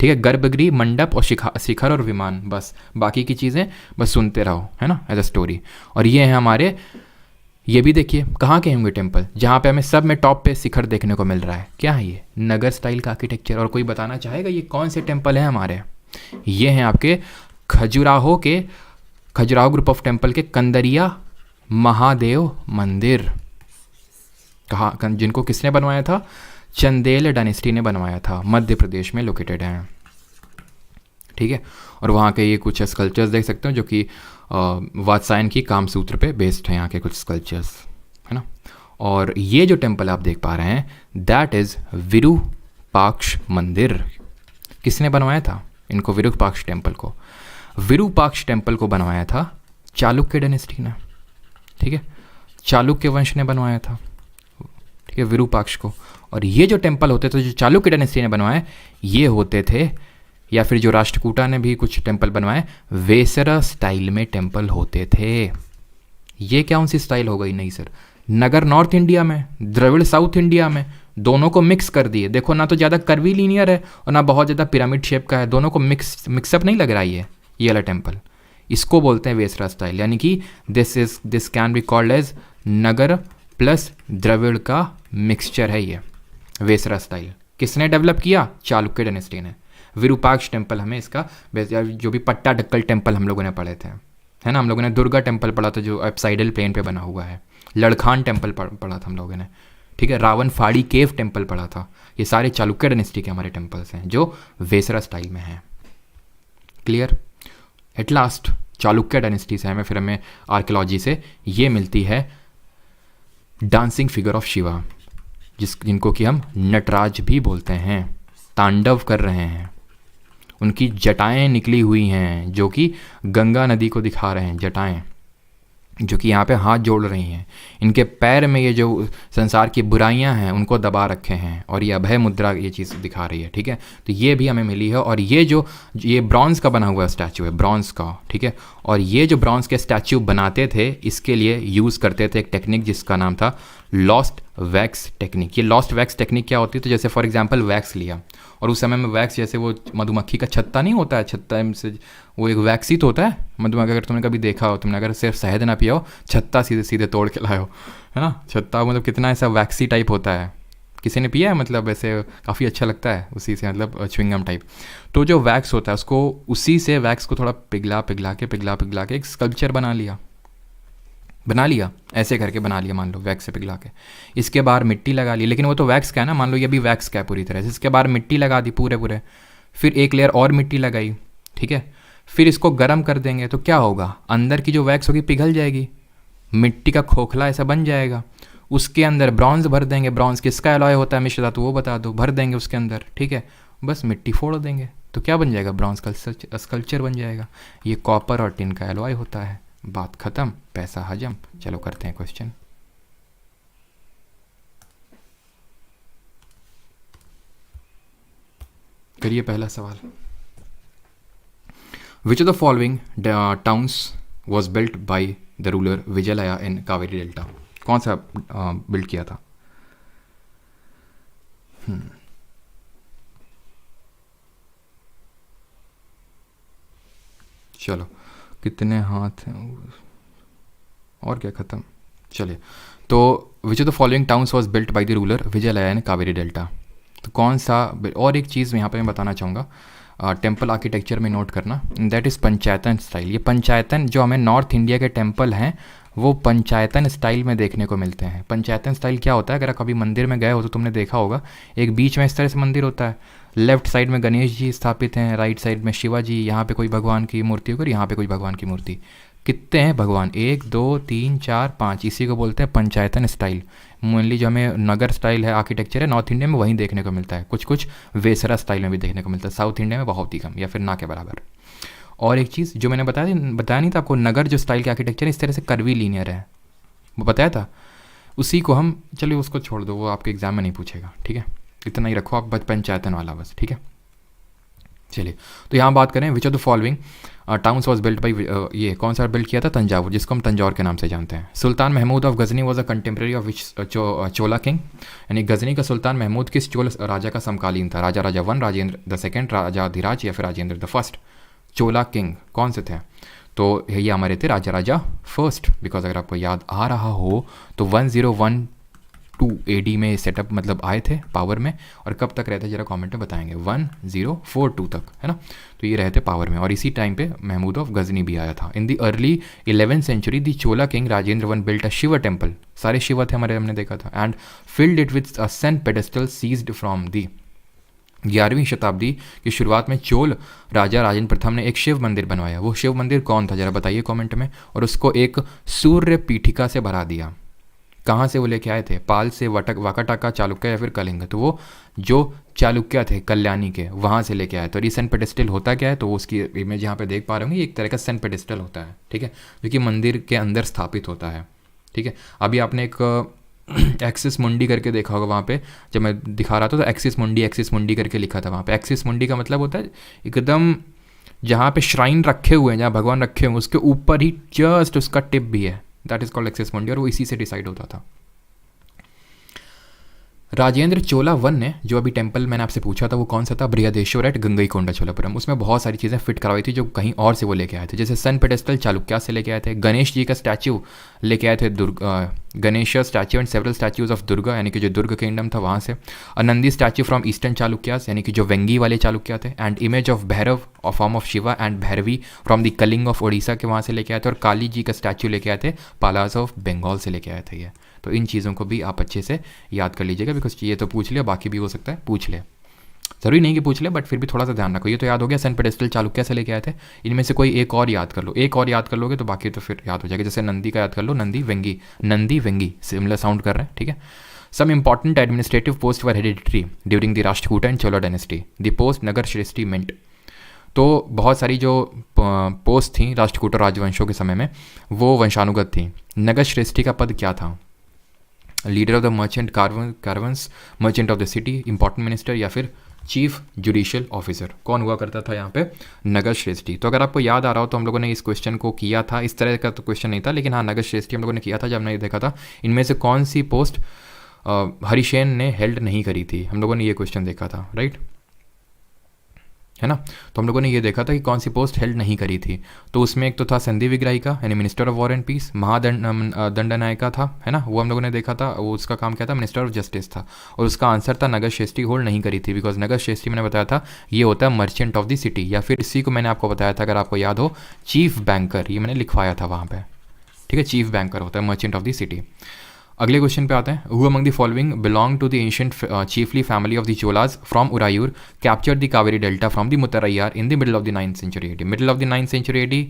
ठीक है। गर्भगृह, मंडप और शिखर और विमान, बस बाकी की चीज़ें बस सुनते रहो, है ना, एज अ स्टोरी। और ये है हमारे, ये भी देखिए कहाँ के होंगे टेम्पल जहाँ पे हमें सब में टॉप पे शिखर देखने को मिल रहा है। क्या है ये, नगर स्टाइल का आर्किटेक्चर। और कोई बताना चाहेगा ये कौन से टेम्पल हैं हमारे? ये हैं आपके खजुराहो ग्रुप ऑफ टेम्पल के कंदरिया महादेव मंदिर। कहाँ, जिनको किसने बनवाया था, चंदेल डायनेस्टी ने बनवाया था, मध्य प्रदेश में लोकेटेड हैं, ठीक है। और वहाँ के ये कुछ स्कल्पचर्स देख सकते हो जो कि वात्सायन की कामसूत्र पे बेस्ड हैं, यहाँ के कुछ स्कल्पचर्स, है ना। और ये जो टेम्पल आप देख पा रहे हैं दैट इज़ विरूपाक्ष मंदिर। किसने बनवाया था इनको, विरूपाक्ष टेम्पल को? विरूपाक्ष टेम्पल को बनवाया था चालुक्य डायनेस्टी ने, ठीक है, चालुक्य वंश ने बनवाया था, ठीक है, विरूपाक्ष को। और ये जो टेम्पल होते थे जो चालुक्य डायनेस्टी ने बनवाए, ये होते थे, या फिर जो राष्ट्रकूटा ने भी कुछ टेम्पल बनवाए, वेसरा स्टाइल में टेम्पल होते थे। ये क्या सी स्टाइल हो गई? नहीं सर, नगर नॉर्थ इंडिया में, द्रविड़ साउथ इंडिया में, दोनों को मिक्स कर दिए। देखो ना तो ज़्यादा कर्वी लीनियर है और ना बहुत ज़्यादा पिरामिड शेप का है, दोनों को मिक्सअप नहीं लग रहा है ये वाला टेम्पल। इसको बोलते हैं वेसरा स्टाइल, यानी कि this can be called as Nagara plus Dravida का मिक्सचर है ये वेसरा स्टाइल। किसने डेवलप किया? चालुक्य डायनेस्टी ने। विरूपाक्ष टेम्पल हमें इसका, जो भी पट्टाडक्कल टेम्पल हम लोगों ने पढ़े थे, है ना, हम लोगों ने दुर्गा टेम्पल पढ़ा था जो एप्साइडल प्लेन पे बना हुआ है, लड़खान टेम्पल पढ़ा था हम लोगों ने, ठीक है, रावण फाड़ी केव टेम्पल पढ़ा था। ये सारे चालुक्य डायनेस्टी के हमारे टेम्पल्स हैं जो वेसरा स्टाइल में हैं। Clear? At last Chalukya dynasty से हमें आर्कियोलॉजी से ये मिलती है डांसिंग फिगर ऑफ शिवा, जिनको कि हम नटराज भी बोलते हैं, तांडव कर रहे हैं। उनकी जटाएं निकली हुई हैं जो कि गंगा नदी को दिखा रहे हैं, जटाएं जो कि यहाँ पे हाथ जोड़ रही हैं। इनके पैर में ये जो संसार की बुराइयां हैं उनको दबा रखे हैं, और ये अभय मुद्रा ये चीज़ दिखा रही है, ठीक है। तो ये भी हमें मिली है, और ये ब्रॉन्ज का बना हुआ स्टैचू है, ब्रॉन्ज का, ठीक है। और ये जो ब्रॉन्ज के स्टैचू बनाते थे इसके लिए यूज़ करते थे एक टेक्निक जिसका नाम था लॉस्ट वैक्स टेक्निक। ये लॉस्ट वैक्स टेक्निक क्या होती है? तो जैसे फॉर एग्जांपल वैक्स लिया, और उस समय में वैक्स जैसे वो मधुमक्खी का छत्ता नहीं होता है, छत्ता से वो एक वैक्स ही तो होता है मधुमक्खी। अगर तुमने कभी देखा हो, तुमने अगर सिर्फ शहद ना पिया हो, छत्ता सीधे सीधे तोड़ के लाए हो, है ना, छत्ता मतलब कितना ऐसा वैक्सी टाइप होता है। किसी ने पिया है? मतलब ऐसे काफ़ी अच्छा लगता है उसी से, मतलब च्युइंगम टाइप। तो जो वैक्स होता है उसको, उसी से वैक्स को थोड़ा पिघला के एक स्कल्पचर बना लिया, ऐसे करके बना लिया, मान लो वैक्स से पिघला के। इसके बाहर मिट्टी लगा ली, लेकिन वो तो वैक्स का है ना, मान लो ये भी वैक्स का है पूरी तरह से। इसके बाहर मिट्टी लगा दी पूरे, फिर एक लेयर और मिट्टी लगाई, ठीक है। फिर इसको गर्म कर देंगे तो क्या होगा? अंदर की जो वैक्स होगी पिघल जाएगी, मिट्टी का खोखला ऐसा बन जाएगा। उसके अंदर ब्रॉन्ज भर देंगे, ब्रॉन्ज किसका एलॉय होता है मिश्र धातु वो बता दो, भर देंगे उसके अंदर, ठीक है। बस मिट्टी फोड़ देंगे तो क्या बन जाएगा? ब्रॉन्ज का स्कल्पचर बन जाएगा। ये कॉपर और टिन का एलॉय होता है। बात खत्म, पैसा हजम। चलो करते हैं क्वेश्चन। करिए पहला सवाल। Which of the following towns was built by the ruler Vijayalaya in Kaveri delta? कौन सा बिल्ड किया था? चलो, कितने हाथ हैं और क्या, खत्म। चलिए, तो which of the following towns was built by the ruler Vijayalaya in Kaveri delta? तो कौन सा? और एक चीज़ यहाँ पे मैं बताना चाहूँगा, टेम्पल आर्किटेक्चर में नोट करना, दैट इज़ पंचायतन स्टाइल। ये पंचायतन जो हमें नॉर्थ इंडिया के टेम्पल हैं वो पंचायतन स्टाइल में देखने को मिलते हैं। पंचायतन स्टाइल क्या होता है? अगर आप कभी मंदिर में गए हो तो तुमने देखा होगा, एक बीच में इस तरह से मंदिर होता है, लेफ्ट साइड में गणेश जी स्थापित हैं, राइट साइड में शिवा जी, यहाँ पे कोई भगवान की मूर्ति होगी और यहाँ पे कोई भगवान की मूर्ति। कितने हैं भगवान? 1 2 3 4 5। इसी को बोलते हैं पंचायतन स्टाइल। मेनली जो हमें नगर स्टाइल है, आर्किटेक्चर है, नॉर्थ इंडिया में वहीं देखने को मिलता है। कुछ वेसरा स्टाइल में भी देखने को मिलता है, साउथ इंडिया में बहुत ही कम या फिर ना के बराबर। और एक चीज़ जो मैंने बताया नहीं था आपको, नगर जो स्टाइल के आर्किटेक्चर इस तरह से कर्वी लीनियर है, वो बताया था, उसी को हम, चलिए उसको छोड़ दो, वो आपके एग्जाम में नहीं पूछेगा, ठीक है। इतना ही रखो आप, बस पंचायतन वाला बस, ठीक है। चलिए, तो यहाँ बात करें which of the following towns was built by, ये कौन सा बिल्ड किया था? तंजावुर, जिसको हम तंजौर के नाम से जानते हैं। Sultan Mahmud of Ghazni was a contemporary of which Chola king? यानी गजनी का सुल्तान महमूद किस चोल राजा का समकालीन था? Raja one, Rajendra the second, राजा अधिराज, या फिर Rajendra the first? Chola king कौन से थे? तो ये हमारे थे राजा फर्स्ट, बिकॉज अगर आपको याद आ रहा हो तो 1012 AD में सेटअप मतलब आए थे पावर में, और कब तक रहते जरा कमेंट में बताएंगे, 1042 तक, है ना। तो ये रहते पावर में, और इसी टाइम पे महमूद ऑफ गजनी भी आया था। In the early 11th century the Chola king Rajendra one built a Shiva temple, सारे शिव थे हमारे, हमने देखा था, and filled it with a sun pedestal seized from the. 11वीं शताब्दी की शुरुआत में चोल राजा राजेंद्र प्रथम ने एक शिव मंदिर बनवाया। वो शिव मंदिर कौन था जरा बताइए कमेंट में, और उसको एक सूर्य पीठिका से भरा दिया। कहाँ से वो लेके आए थे? पाल से, वाकाटाका, चालुक्य या फिर कलिंग? तो वो जो चालुक्य थे कल्याणी के, वहाँ से लेके आए। तो ये सन पेडेस्टल होता क्या है? तो उसकी इमेज यहाँ पे देख पा रहे होंगे, एक तरह का सन पेडेस्टल होता है, ठीक है, जो कि मंदिर के अंदर स्थापित होता है, ठीक है। अभी आपने एक एक्सिस मुंडी करके देखा होगा, वहाँ पे जब मैं दिखा रहा था तो एक्सिस मुंडी करके लिखा था वहाँ पे। एक्सिस मुंडी का मतलब होता है एकदम जहाँ पे श्राइन रखे हुए हैं, जहाँ भगवान रखे हुए हैं, उसके ऊपर ही जस्ट उसका टिप भी है, दैट इज कॉल्ड एक्सिस मुंडी, और वो इसी से डिसाइड होता था। राजेंद्र चोला वन ने जो अभी टेम्पल मैंने आपसे पूछा था वो कौन सा था, बृहदेश्वर एट गंगईकोंडा चोलापुरम। उसमें बहुत सारी चीज़ें फिट करवाई थी जो कहीं और से वो लेके आए थे, जैसे सन पेडेस्टल चालुक्या से लेके आए थे, गणेश जी का स्टैच्यू लेके आए थे, Ganesha statue and several statues of Durga, यानी कि जो दुर्ग किंगडम था वहाँ से, Nandi statue from eastern Chalukyas, यानी कि जो वेंगी वाले चालुक्या थे, and image of Bhairava of form of Shiva and Bhairavi from the Kalinga of Odisha के वहाँ से लेके आए थे, और काली जी का स्टैच्यू लेके आए थे पालास ऑफ बंगाल से लेके आए थे ये। तो इन चीज़ों को भी आप अच्छे से याद कर लीजिएगा, बिकॉज ये तो पूछ लिया, बाकी भी हो सकता है पूछ ले, ज़रूरी नहीं कि पूछ ले, बट फिर भी थोड़ा सा ध्यान रखो। ये तो याद हो गया सन पेडेस्टल चालुक्या से लेके आए थे, इनमें से कोई एक और याद कर लो, एक और याद कर लोगे तो बाकी तो फिर याद हो जाएगा। जैसे नंदी का याद कर लो, नंदी वेंगी सिमिलर साउंड कर रहे हैं, ठीक है। Some important administrative post were hereditary during the Rashtrakuta and Chola dynasty, the post Nagara Shreshthi मेंट। तो बहुत सारी जो पोस्ट थी राष्ट्रकूट और राजवंशों के समय में वो वंशानुगत थी। नगर श्रेष्ठी का पद क्या था, leader of the merchant caravans, merchant of the city, important minister, या फिर चीफ जुडिशियल ऑफिसर, कौन हुआ करता था यहाँ पे, नगर श्रेष्ठी। तो अगर आपको याद आ रहा हो तो हम लोगों ने इस क्वेश्चन को किया था, इस तरह का तो क्वेश्चन नहीं था, लेकिन हाँ नगर श्रेष्ठी हम लोगों ने किया था जब हमने ये देखा था इनमें से कौन सी पोस्ट हरिसेन ने हेल्ड नहीं करी थी, हम लोगों ने ये क्वेश्चन देखा था, राइट, है ना। तो हम लोगों ने ये देखा था कि कौन सी पोस्ट हेल्ड नहीं करी थी। तो उसमें एक तो था संधि विग्राही का, यानी minister of war and peace, दंडनायका था, है ना, वो हम लोगों ने देखा था, वो उसका काम क्या था, मिनिस्टर ऑफ जस्टिस था, और उसका आंसर था नगर श्रेष्ठी होल्ड नहीं करी थी, बिकॉज नगर श्रेष्ठी मैंने बताया था ये होता है मर्चेंट ऑफ द सिटी, या फिर इसी को मैंने आपको बताया था अगर आपको याद हो चीफ बैंकर, ये मैंने लिखवाया था वहाँ पर, ठीक है, चीफ बैंकर होता है मर्चेंट ऑफ द सिटी। अगले क्वेश्चन पे आते हैं, who among the following belong to the ancient chiefly family of the Cholas from Uraiyur captured the Kaveri delta from the Muttarayar in the middle of the 9th century AD. Middle of the 9th century AD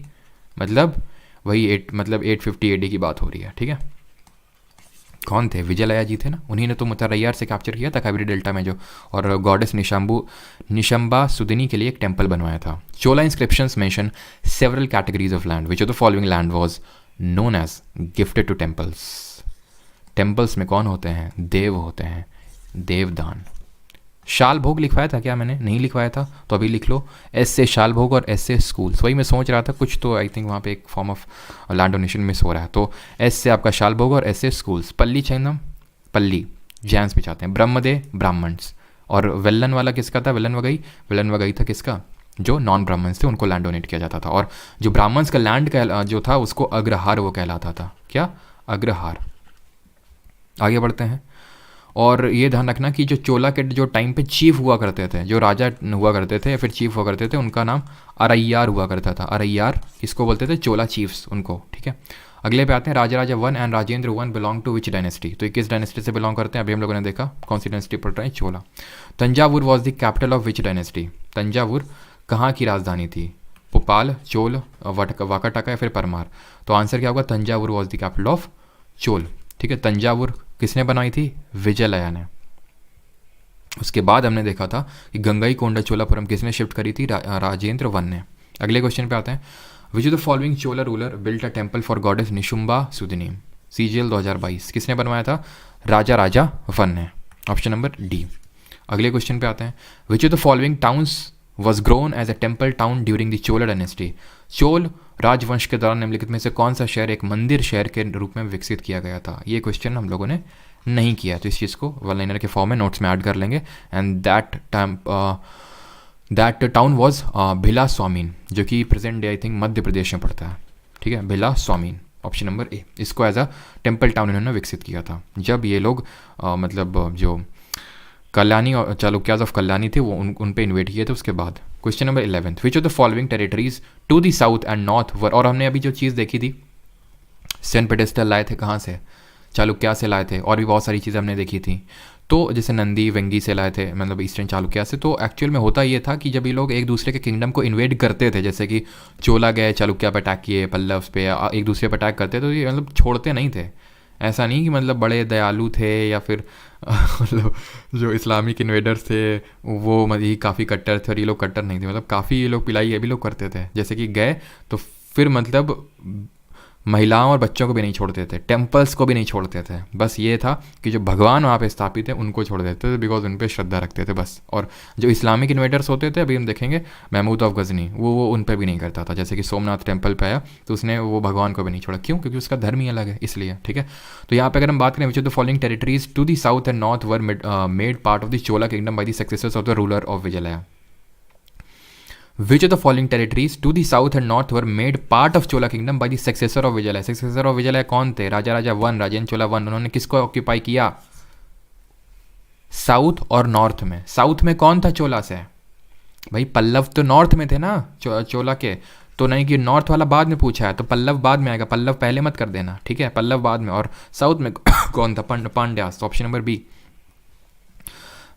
मतलब वही 850 AD की बात हो रही है, ठीक है। कौन थे, विजयलया जी थे ना, उन्हीं ने तो मुत्तरायार से कैप्चर किया था कावेरी डेल्टा में जो, और गॉडेस निशंबा सुदिनी के लिए एक टेम्पल बनवाया था। Chola inscriptions mention several categories of land which of the following land was known as gifted to temples. Temples में कौन होते हैं, देव होते हैं, देवदान। शाल भोग लिखवाया था क्या, मैंने नहीं लिखवाया था तो अभी लिख लो, एस से शाल भोग और एस से स्कूल्स। वही मैं सोच रहा था कुछ तो आई थिंक वहाँ पे एक form of land donation miss हो रहा है। तो एस से आपका शाल भोग और एस से स्कूल्स। पल्ली चैनम, पल्ली जैंस बिछाते हैं। ब्रह्मदे ब्राह्मण्स, और वेल्लन वाला किसका था, वेल्लन वगई था किसका, जो नॉन ब्राह्मण्स थे उनको लैंड डोनेट किया जाता था, और जो ब्राह्मण्स का लैंड जो था उसको अग्रहार वो कहलाता था, क्या, अग्रहार। आगे बढ़ते हैं, और ये ध्यान रखना कि जो चोला के जो टाइम पे चीफ हुआ करते थे, जो राजा हुआ करते थे या फिर चीफ हुआ करते थे, उनका नाम अरैयार हुआ करता था। अरैयार किसको बोलते थे, चोला चीफ्स उनको, ठीक है। अगले पे आते हैं, Raja one and Rajendra one belong to which dynasty. तो किस डायनेस्टी से बिलोंग करते हैं, अभी हम लोगों ने देखा कौन सी डायनेस्टी पढ़ रहे हैं, Chola. Thanjavur was the capital of which dynasty. Thanjavur कहाँ की राजधानी थी, भोपाल, चोल, वाकाटाका या फिर परमार। तो आंसर क्या होगा, Thanjavur was the capital of Chola, ठीक है। तंजावुर किसने बनाई थी, विजयलया ने। उसके बाद हमने देखा था कि गंगईकोंडा चोलापुरम किसने शिफ्ट करी थी, राजेंद्र वन ने। अगले क्वेश्चन पे आते हैं, which of the following Chola ruler built a temple for goddess Nishumbha Sudini. CGL 2022 किसने बनवाया था, राजा वन ने, ऑप्शन नंबर डी। अगले क्वेश्चन पे आते हैं, which of the following towns was grown as a temple town during the Chola dynasty. Chola राजवंश के दौरान निम्नलिखित में से कौन सा शहर एक मंदिर शहर के रूप में विकसित किया गया था। ये क्वेश्चन हम लोगों ने नहीं किया, तो इस चीज़ को वन लाइनर के फॉर्म में नोट्स में ऐड कर लेंगे। एंड दैट टाउन वॉज भिला स्वामीन, जो कि present day I think Madhya Pradesh में पड़ता है, ठीक है, भिला स्वामीन, ऑप्शन नंबर ए। इसको एज अ टेम्पल टाउन इन्होंने विकसित किया था जब ये लोग मतलब जो कल्याणी और चालुक्याज ऑफ कल्याणी थे वो उन पे इन्वेट किए थे उसके बाद। Question number 11, which of the following territories to the south and north were. और हमने अभी जो चीज़ देखी थी, सेंट पेडेस्टल लाए थे कहाँ से, चालुक्या से लाए थे, और भी बहुत सारी चीज़ें हमने देखी थी। तो जैसे नंदी वेंगी से लाए थे, मतलब ईस्टर्न चालुक्या से। तो एक्चुअल में होता ये था कि जब ये लोग एक दूसरे के किंगडम को इन्वेड करते थे, जैसे कि चोला गए चालुक्या पर अटैक किए, पल्लव्स पे एक दूसरे पर अटैक करते, तो ये मतलब छोड़ते नहीं थे। ऐसा नहीं कि मतलब बड़े दयालु थे या फिर मतलब जो इस्लामिक इन्वेडर्स थे वो मतलब ही काफ़ी कट्टर थे और ये लोग कट्टर नहीं थे, मतलब काफ़ी ये लोग पिलाई ये भी लोग करते थे। जैसे कि गए तो फिर मतलब महिलाओं और बच्चों को भी नहीं छोड़ते थे, टेम्पल्स को भी नहीं छोड़ते थे, बस ये था कि जो भगवान वहाँ पे स्थापित है उनको छोड़ देते थे, बिकॉज उन पर श्रद्धा रखते थे बस। और जो इस्लामिक इन्वेडर्स होते थे, अभी हम देखेंगे महमूद ऑफ गजनी, वो उन पर भी नहीं करता था। जैसे कि सोमनाथ टेम्पल पे आया तो उसने वो भगवान को भी नहीं छोड़ा, क्यों? क्योंकि उसका धर्म ही अलग है, इसलिए। ठीक है, तो यहाँ पे अगर हम बात करें, which of the following territories to the south and north were made part of the Chola kingdom by the successors of the ruler of Vijayalaya. Which of the following territories to the south and north were made part of Chola kingdom by the successor of Vijayalaya? Successor of Vijayalaya कौन थे? राजा Raja one, Rajendra चोला one. उन्होंने किसको occupy किया? South और north में। South में कौन था चोला से? भाई पल्लव तो नॉर्थ में थे ना चोला के, तो नहीं कि नॉर्थ वाला बाद में पूछा है, तो पल्लव बाद में आएगा, पल्लव पहले मत कर देना, ठीक है, पल्लव बाद में। और साउथ में कौन था? Pandyas. Option number B.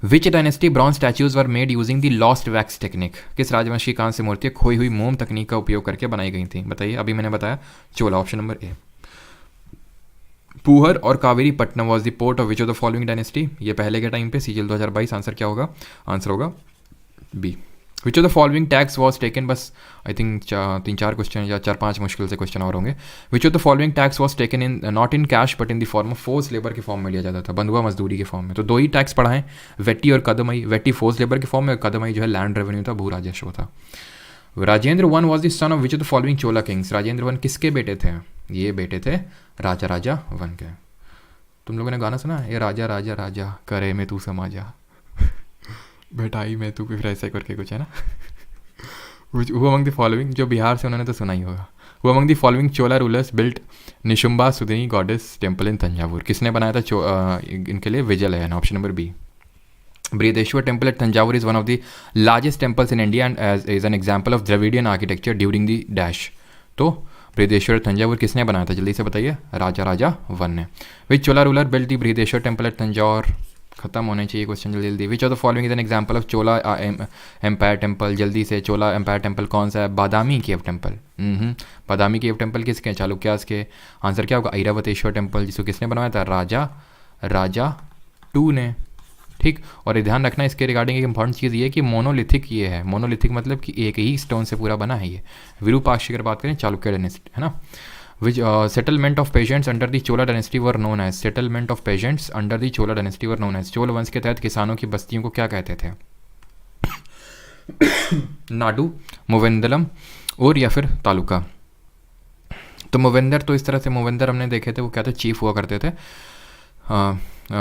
Which dynasty bronze statues were made using the lost wax technique? किस राजवंश की कांस्य मूर्तियां खोई हुई मोम तकनीक का उपयोग करके बनाई गई थी? बताइए, अभी मैंने बताया चोला, ऑप्शन नंबर ए। पूहर और Kaveri Pattinam was the port of which of the following dynasty? ये पहले के टाइम पे, सीजीएल 2022। आंसर क्या होगा? आंसर होगा B. Which of the following tax was taken? बस आई थिंक 3-4 क्वेश्चन या 4-5 मुश्किल से क्वेश्चन और होंगे। विच of the following tax was taken in not in cash but in the form of force labour के फॉर्म में लिया जाता था, बंधुआ मजदूरी के फॉर्म में। तो दो ही टैक्स पढ़ा है, वेटी और कदमई। वेटी फोर्स लेबर के फॉर्म में, कदमई जो है लैंड रेवेन्यू था, भू राजस्व था। Rajendra one was the son of which of the following Chola Kings? Rajendra one किसके बेटे थे? ये बेटे थे राजा राजा वन के। तुम लोगों ने गाना सुना, ये राजा राजा राजा करे में तू समा जा, बेटाई में तू, फिर ऐसे करके कुछ है ना। Who among the following, जो बिहार से, उन्होंने तो सुना ही होगा। Who among the following Chola rulers built Nishumbha Sudini goddess temple in Thanjavur? किसने बनाया था इनके लिए? Vijayalaya. Option number B. Brihadeshwara temple at Thanjavur is one of the largest temples in India and is an example of Dravidian architecture during the dash. तो बृहदेश्वर तंजावुर किसने बनाया था? जल्दी से बताइए। राजा राजा वन ने। Which Chola ruler built the Brihadeshwara temple at Thanjavur? खत्म होने चाहिए क्वेश्चन जल्दी जल्दी। Which of the following is an example of Chola empire temple? जल्दी से, चोला एम्पायर टेम्पल कौन सा है? बादामी केव टेम्पल। बादामी केव टेम्पल किसके? चालुक्यास के। आंसर क्या होगा? ऐरावतेश्वर टेम्पल, जिसको किसने बनवाया था? राजा राजा 2 ने। ठीक, और ध्यान रखना इसके रिगार्डिंग एक इंपॉर्टेंट चीज़ ये है कि मोनोलिथिक ये है। मोनोलिथिक मतलब कि एक ही स्टोन से पूरा बना है ये। विरूपाक्ष की अगर बात करें, चालुक्य डायनेस्टी, है ना। Which settlement of peasants under the Chola dynasty were known as? Settlement of peasants under the Chola dynasty were known as? Chola वंश के तहत किसानों की बस्तियों को क्या कहते थे? नाडु, मोवेंदलम और या फिर तालुका। तो मोवेंदर, तो इस तरह से मोवेंदर हमने देखे थे, वो क्या थे? चीफ हुआ करते थे।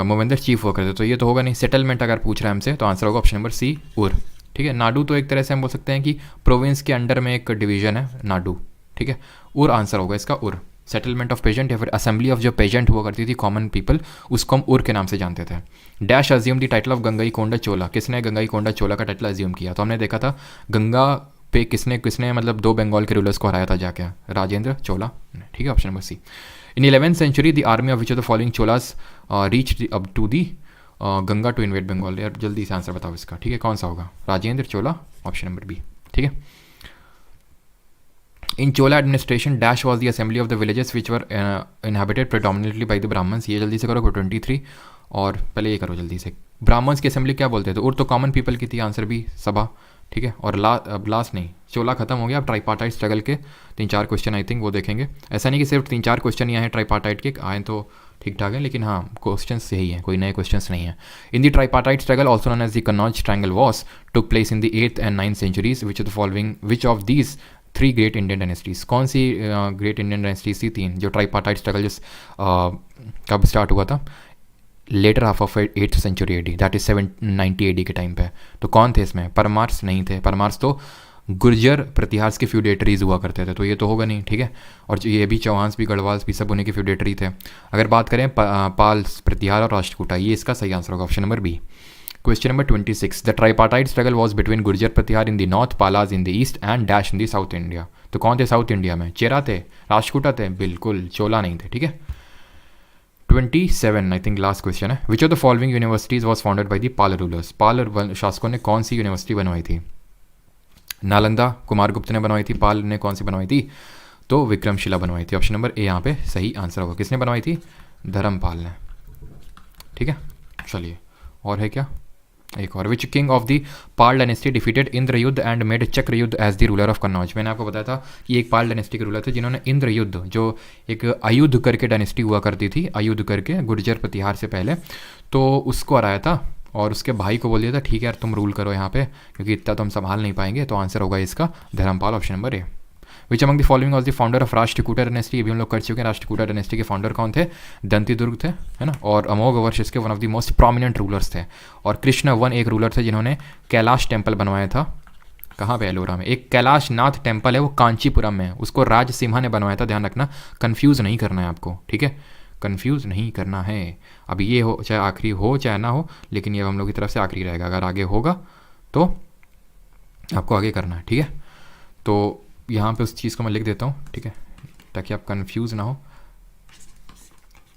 मोवेंदर चीफ हुआ करते, तो ये तो होगा नहीं। सेटलमेंट अगर पूछ रहा है हमसे तो आंसर होगा ऑप्शन नंबर सी, उर। ठीक है, नाडु तो एक तरह से हम बोल सकते हैं कि प्रोविंस के अंडर में एक डिवीजन है नाडु। ठीक है, उर आंसर होगा इसका, उर। सेटलमेंट ऑफ पेजेंट या फिर असेंबली ऑफ जो पेजेंट हुआ करती थी, कॉमन पीपल, उसको हम उर के नाम से जानते थे। Dash assume the title of Gangai Konda Chola? किसने गंगाई कोंडा चोला का टाइटल अज्यूम किया? तो हमने देखा था गंगा पे किसने किसने मतलब 2 बंगाल के रूलर्स को हराया था जाके? राजेंद्र चोला। ठीक है, option number C. In 11th century the army of which of the following Cholas reach up to the Ganga to invade Bengal? यार जल्दी से आंसर बताओ इसका। ठीक है, कौन सा होगा? Rajendra Chola, option number B. ठीक है। In Chola administration dash was the assembly of the villages which were inhabited predominantly by the Brahmins? ये जल्दी से करो, 23। और पहले ये करो जल्दी से, ब्राह्मण्स की असेंबली क्या बोलते थे? और तो कॉमन पीपल की थी, आंसर भी सभा। ठीक है, और लास्ट नहीं, चोला खत्म हो गया। अब ट्राइपार्टाइट स्ट्रगल के 3-4 क्वेश्चन आई थिंक वो देखेंगे। ऐसा नहीं कि सिर्फ 3-4 क्वेश्चन ही आए हैं ट्राइपार्टाइट के, आए तो ठीक ठाक है, लेकिन हाँ क्वेश्चन यही हैं, कोई नए क्वेश्चन नहीं है। In the tripartite struggle also known as the Kannauj triangle war took place in the 8th and 9th centuries which of the following, which of these 3 great Indian dynasties? कौन सी ग्रेट इंडियन डायनेस्टीज थी? 3 जो tripartite struggle जिस कब start हुआ था? Later half of 8th century AD, that is 790 AD के time पे। तो कौन थे इसमें? परमार्स नहीं थे। परमार्स तो गुर्जर प्रतिहार्स के फ्यूडेटरीज हुआ करते थे, तो ये तो होगा नहीं। ठीक है, और ये भी चौहान्स भी गढ़वाल्स भी सब उन्हीं के फ्यूडेटरी थे। अगर बात करें पाल्स, प्रतिहार और राष्ट्रकूटा, ये इसका सही आंसर होगा, option number B. Question number 26. The tripartite struggle was between Gurjar Pratihar in the north, Palas in the east and Dash in the south India. तो कौन थे साउथ इंडिया में? चेरा थे, राष्ट्रकूटा थे, बिल्कुल, चोला नहीं थे। ठीक है, 27 आई थिंक लास्ट क्वेश्चन है। Which of the following universities was founded by the Pala rulers? Pala शासकों ने कौन सी यूनिवर्सिटी बनवाई थी? नालंदा कुमारगुप्त ने बनवाई थी। पाल ने कौन सी बनवाई थी? तो विक्रमशिला बनवाई थी। ऑप्शन नंबर ए यहाँ पे सही आंसर होगा। किसने बनवाई थी? धर्मपाल ने। ठीक है, चलिए और है क्या? एक और, which king of the Pala dynasty defeated Indrayudha and made Chakrayudha as the ruler of Kannauj. मैंने आपको बताया था कि एक पाल डायनेस्टी के रूलर थे जिन्होंने इंद्रयुद्ध, जो एक अयुद्ध करके डायनेस्टी हुआ करती थी, अयुद्ध करके गुर्जर प्रतिहार से पहले, तो उसको हराया था और उसके भाई को बोल दिया था ठीक है यार तुम रूल करो यहाँ पे, क्योंकि इतना तो हम संभाल नहीं पाएंगे। तो आंसर होगा इसका Dharmapal, option number A. Which among the following was the founder of Rashtrakuta dynasty, ये भी हम लोग कर चुके हैं। राष्ट्रकूटा डायनेस्टी के फाउंडर कौन थे? दंतिदुर्ग थे, है ना, और अमोघ वर्ष इसके one of the most prominent rulers थे। और कृष्ण वन एक रूलर थे जिन्होंने कैलाश टेम्पल बनवाया था। कहाँ पे? एलोरा में। एक कैलाश नाथ टेम्पल है वो कांचीपुरम में है, उसको राज सिम्हा ने बनवाया था, ध्यान रखना, कन्फ्यूज़ नहीं करना है आपको, ठीक है, कन्फ्यूज़ नहीं करना है। अब ये हो चाहे आखिरी हो चाहे ना हो, लेकिन ये हम लोग की तरफ से आखिरी रहेगा, अगर आगे होगा तो आपको आगे करना है, ठीक है। तो यहाँ पे उस चीज़ को मैं लिख देता हूँ, ठीक है, ताकि आप कंफ्यूज ना हो।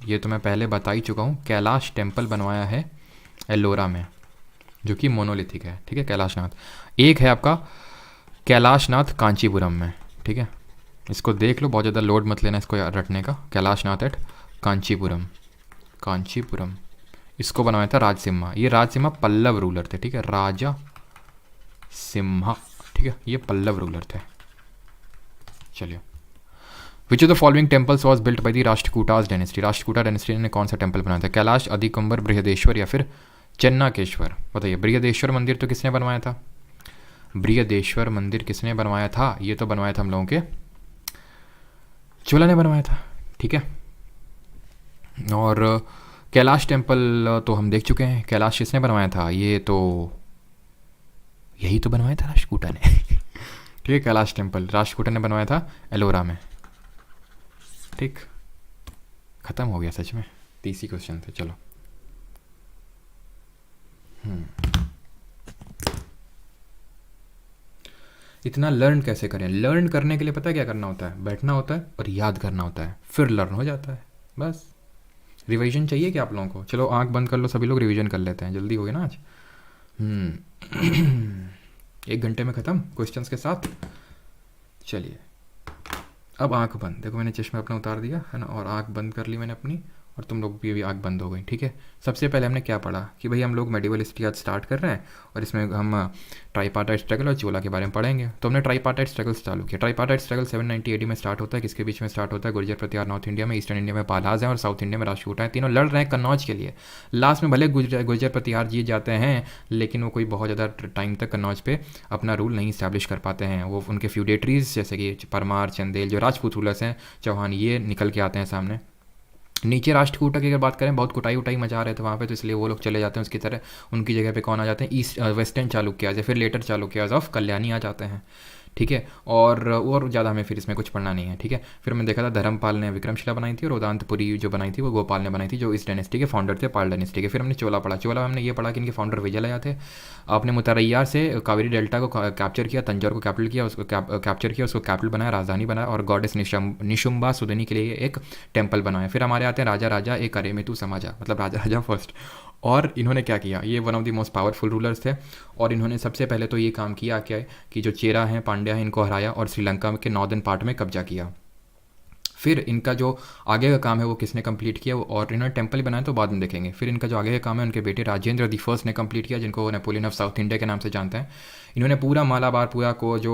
ये तो मैं पहले बता ही चुका हूँ, कैलाश टेम्पल बनवाया है एलोरा में, जो कि मोनोलिथिक है, ठीक है, कैलाशनाथ। एक है आपका कैलाशनाथ कांचीपुरम में, ठीक है, इसको देख लो, बहुत ज़्यादा लोड मत लेना इसको रटने का। कैलाशनाथ एट कांचीपुरम, कांचीपुरम, इसको बनवाया था राज सिम्हा। ये राज सिम्हा पल्लव रूलर थे, ठीक है, राजा सिम्हा, ठीक है, ये पल्लव रूलर थे। चलिए, विच of the following temples was built by the Rashtrakutas dynasty, Rashtrakuta dynasty ने कौन सा टेम्पल बनाया था? कैलाश, अधिकंबर, बृहदेश्वर या फिर चन्नाकेश्वर? बताइए। बृहदेश्वर मंदिर तो किसने बनवाया था? बृहदेश्वर मंदिर किसने बनवाया था? ये तो बनवाया था हम लोगों के चोला ने बनवाया था, ठीक है। और कैलाश टेम्पल तो हम देख चुके हैं, कैलाश किसने बनवाया था? ये तो यही तो बनवाया था राष्ट्रकूटा ने ठीक है, कैलाश टेम्पल राष्ट्रकूटा ने बनवाया था एलोरा में, ठीक, खत्म हो गया सच में, 30 ही क्वेश्चन थे। चलो, इतना लर्न कैसे करें? लर्न करने के लिए पता है क्या करना होता है? बैठना होता है और याद करना होता है, फिर लर्न हो जाता है, बस। रिवीजन चाहिए क्या आप लोगों को? चलो आंख बंद कर लो, सभी लोग रिवीजन कर लेते हैं, जल्दी हो गया ना आज। 1 घंटे में ख़त्म क्वेश्चंस के साथ। चलिए, अब आंख बंद, देखो मैंने चश्मा अपना उतार दिया है ना, और आंख बंद कर ली मैंने अपनी, और तुम लोग भी अभी आंख बंद हो गई, ठीक है। सबसे पहले हमने क्या पढ़ा कि भाई हम लोग मेडिवल हिस्ट्री आज स्टार्ट कर रहे हैं, और इसमें हम ट्राईपार्टाइट स्ट्रगल और चोला के बारे में पढ़ेंगे। तो हमने ट्राईपार्टाइट स्ट्रगल चालू किया। ट्राईपार्टाइट स्ट्रगल 790 AD में स्टार्ट होता है। किसके बीच में स्टार्ट होता है? गुर्जर प्रतिहार नॉर्थ इंडिया में, ईस्टर्न इंडिया में पालाज हैं और साउथ इंडिया में राष्ट्रकूटा है, तीनों लड़ रहे हैं कन्नौज के लिए। लास्ट में भले गुर्जर प्रतिहार जीत जाते हैं, लेकिन वो कोई बहुत ज़्यादा टाइम तक कन्नौज पे अपना रूल नहीं इस्टेब्लिश कर पाते हैं। वो उनके फ्यूडेटरीज जैसे कि परमार, चंदेल, जो राजपूत रूलर्स हैं, चौहान, ये निकल के आते हैं सामने। नीचे राष्ट्रकूटा की अगर बात करें, बहुत कुटाई उटाई मचा रहे थे वहाँ पे, तो इसलिए वो लोग चले जाते हैं। उसकी तरह उनकी जगह पे कौन आ जाते हैं? ईस्ट वेस्टर्न चालुक्याज या फिर लेटर चालुक्याज ऑफ कल्याणी आ जाते हैं, ठीक है। और ज़्यादा हमें फिर इसमें कुछ पढ़ना नहीं है, ठीक है। फिर हमने देखा था धर्मपाल ने विक्रमशिला बनाई थी, और उदांतपुरी जो बनाई थी वो गोपाल ने बनाई थी, जो इस डायनेस्टी के फाउंडर थे, पाल डायनेस्टी के। फिर हमने चोला पढ़ा। चोला हमने ये पढ़ा कि इनके फाउंडर विजयलया थे। आपने मुतरैयार से कावेरी डेल्टा को कैप्चर किया, तंजौर को कैपिटल किया, उसको कैप्चर किया, उसको कैपिटल बनाया, राजधानी बनाया, और गॉडेस निशुम्बा सुदनी के लिए एक टेम्पल बनाया। फिर हमारे आते हैं राजा राजा एक अरेमेतु समाजा, मतलब राजा राजा फर्स्ट। और इन्होंने क्या किया? ये one of the most powerful rulers थे, और इन्होंने सबसे पहले तो ये काम किया क्या है कि जो चेरा हैं, पांड्या हैं, इनको हराया और श्रीलंका के नॉर्दर्न पार्ट में कब्जा किया। फिर इनका जो आगे का काम है वो किसने कंप्लीट किया? और इन्होंने टेम्पल बनाया तो बाद में देखेंगे। फिर इनका जो आगे का काम है उनके बेटे राजेंद्र द फर्स्ट ने कंप्लीट किया, जिनको नेपोलियन ऑफ साउथ इंडिया के नाम से जानते हैं। इन्होंने पूरा मालाबार, पूरा को जो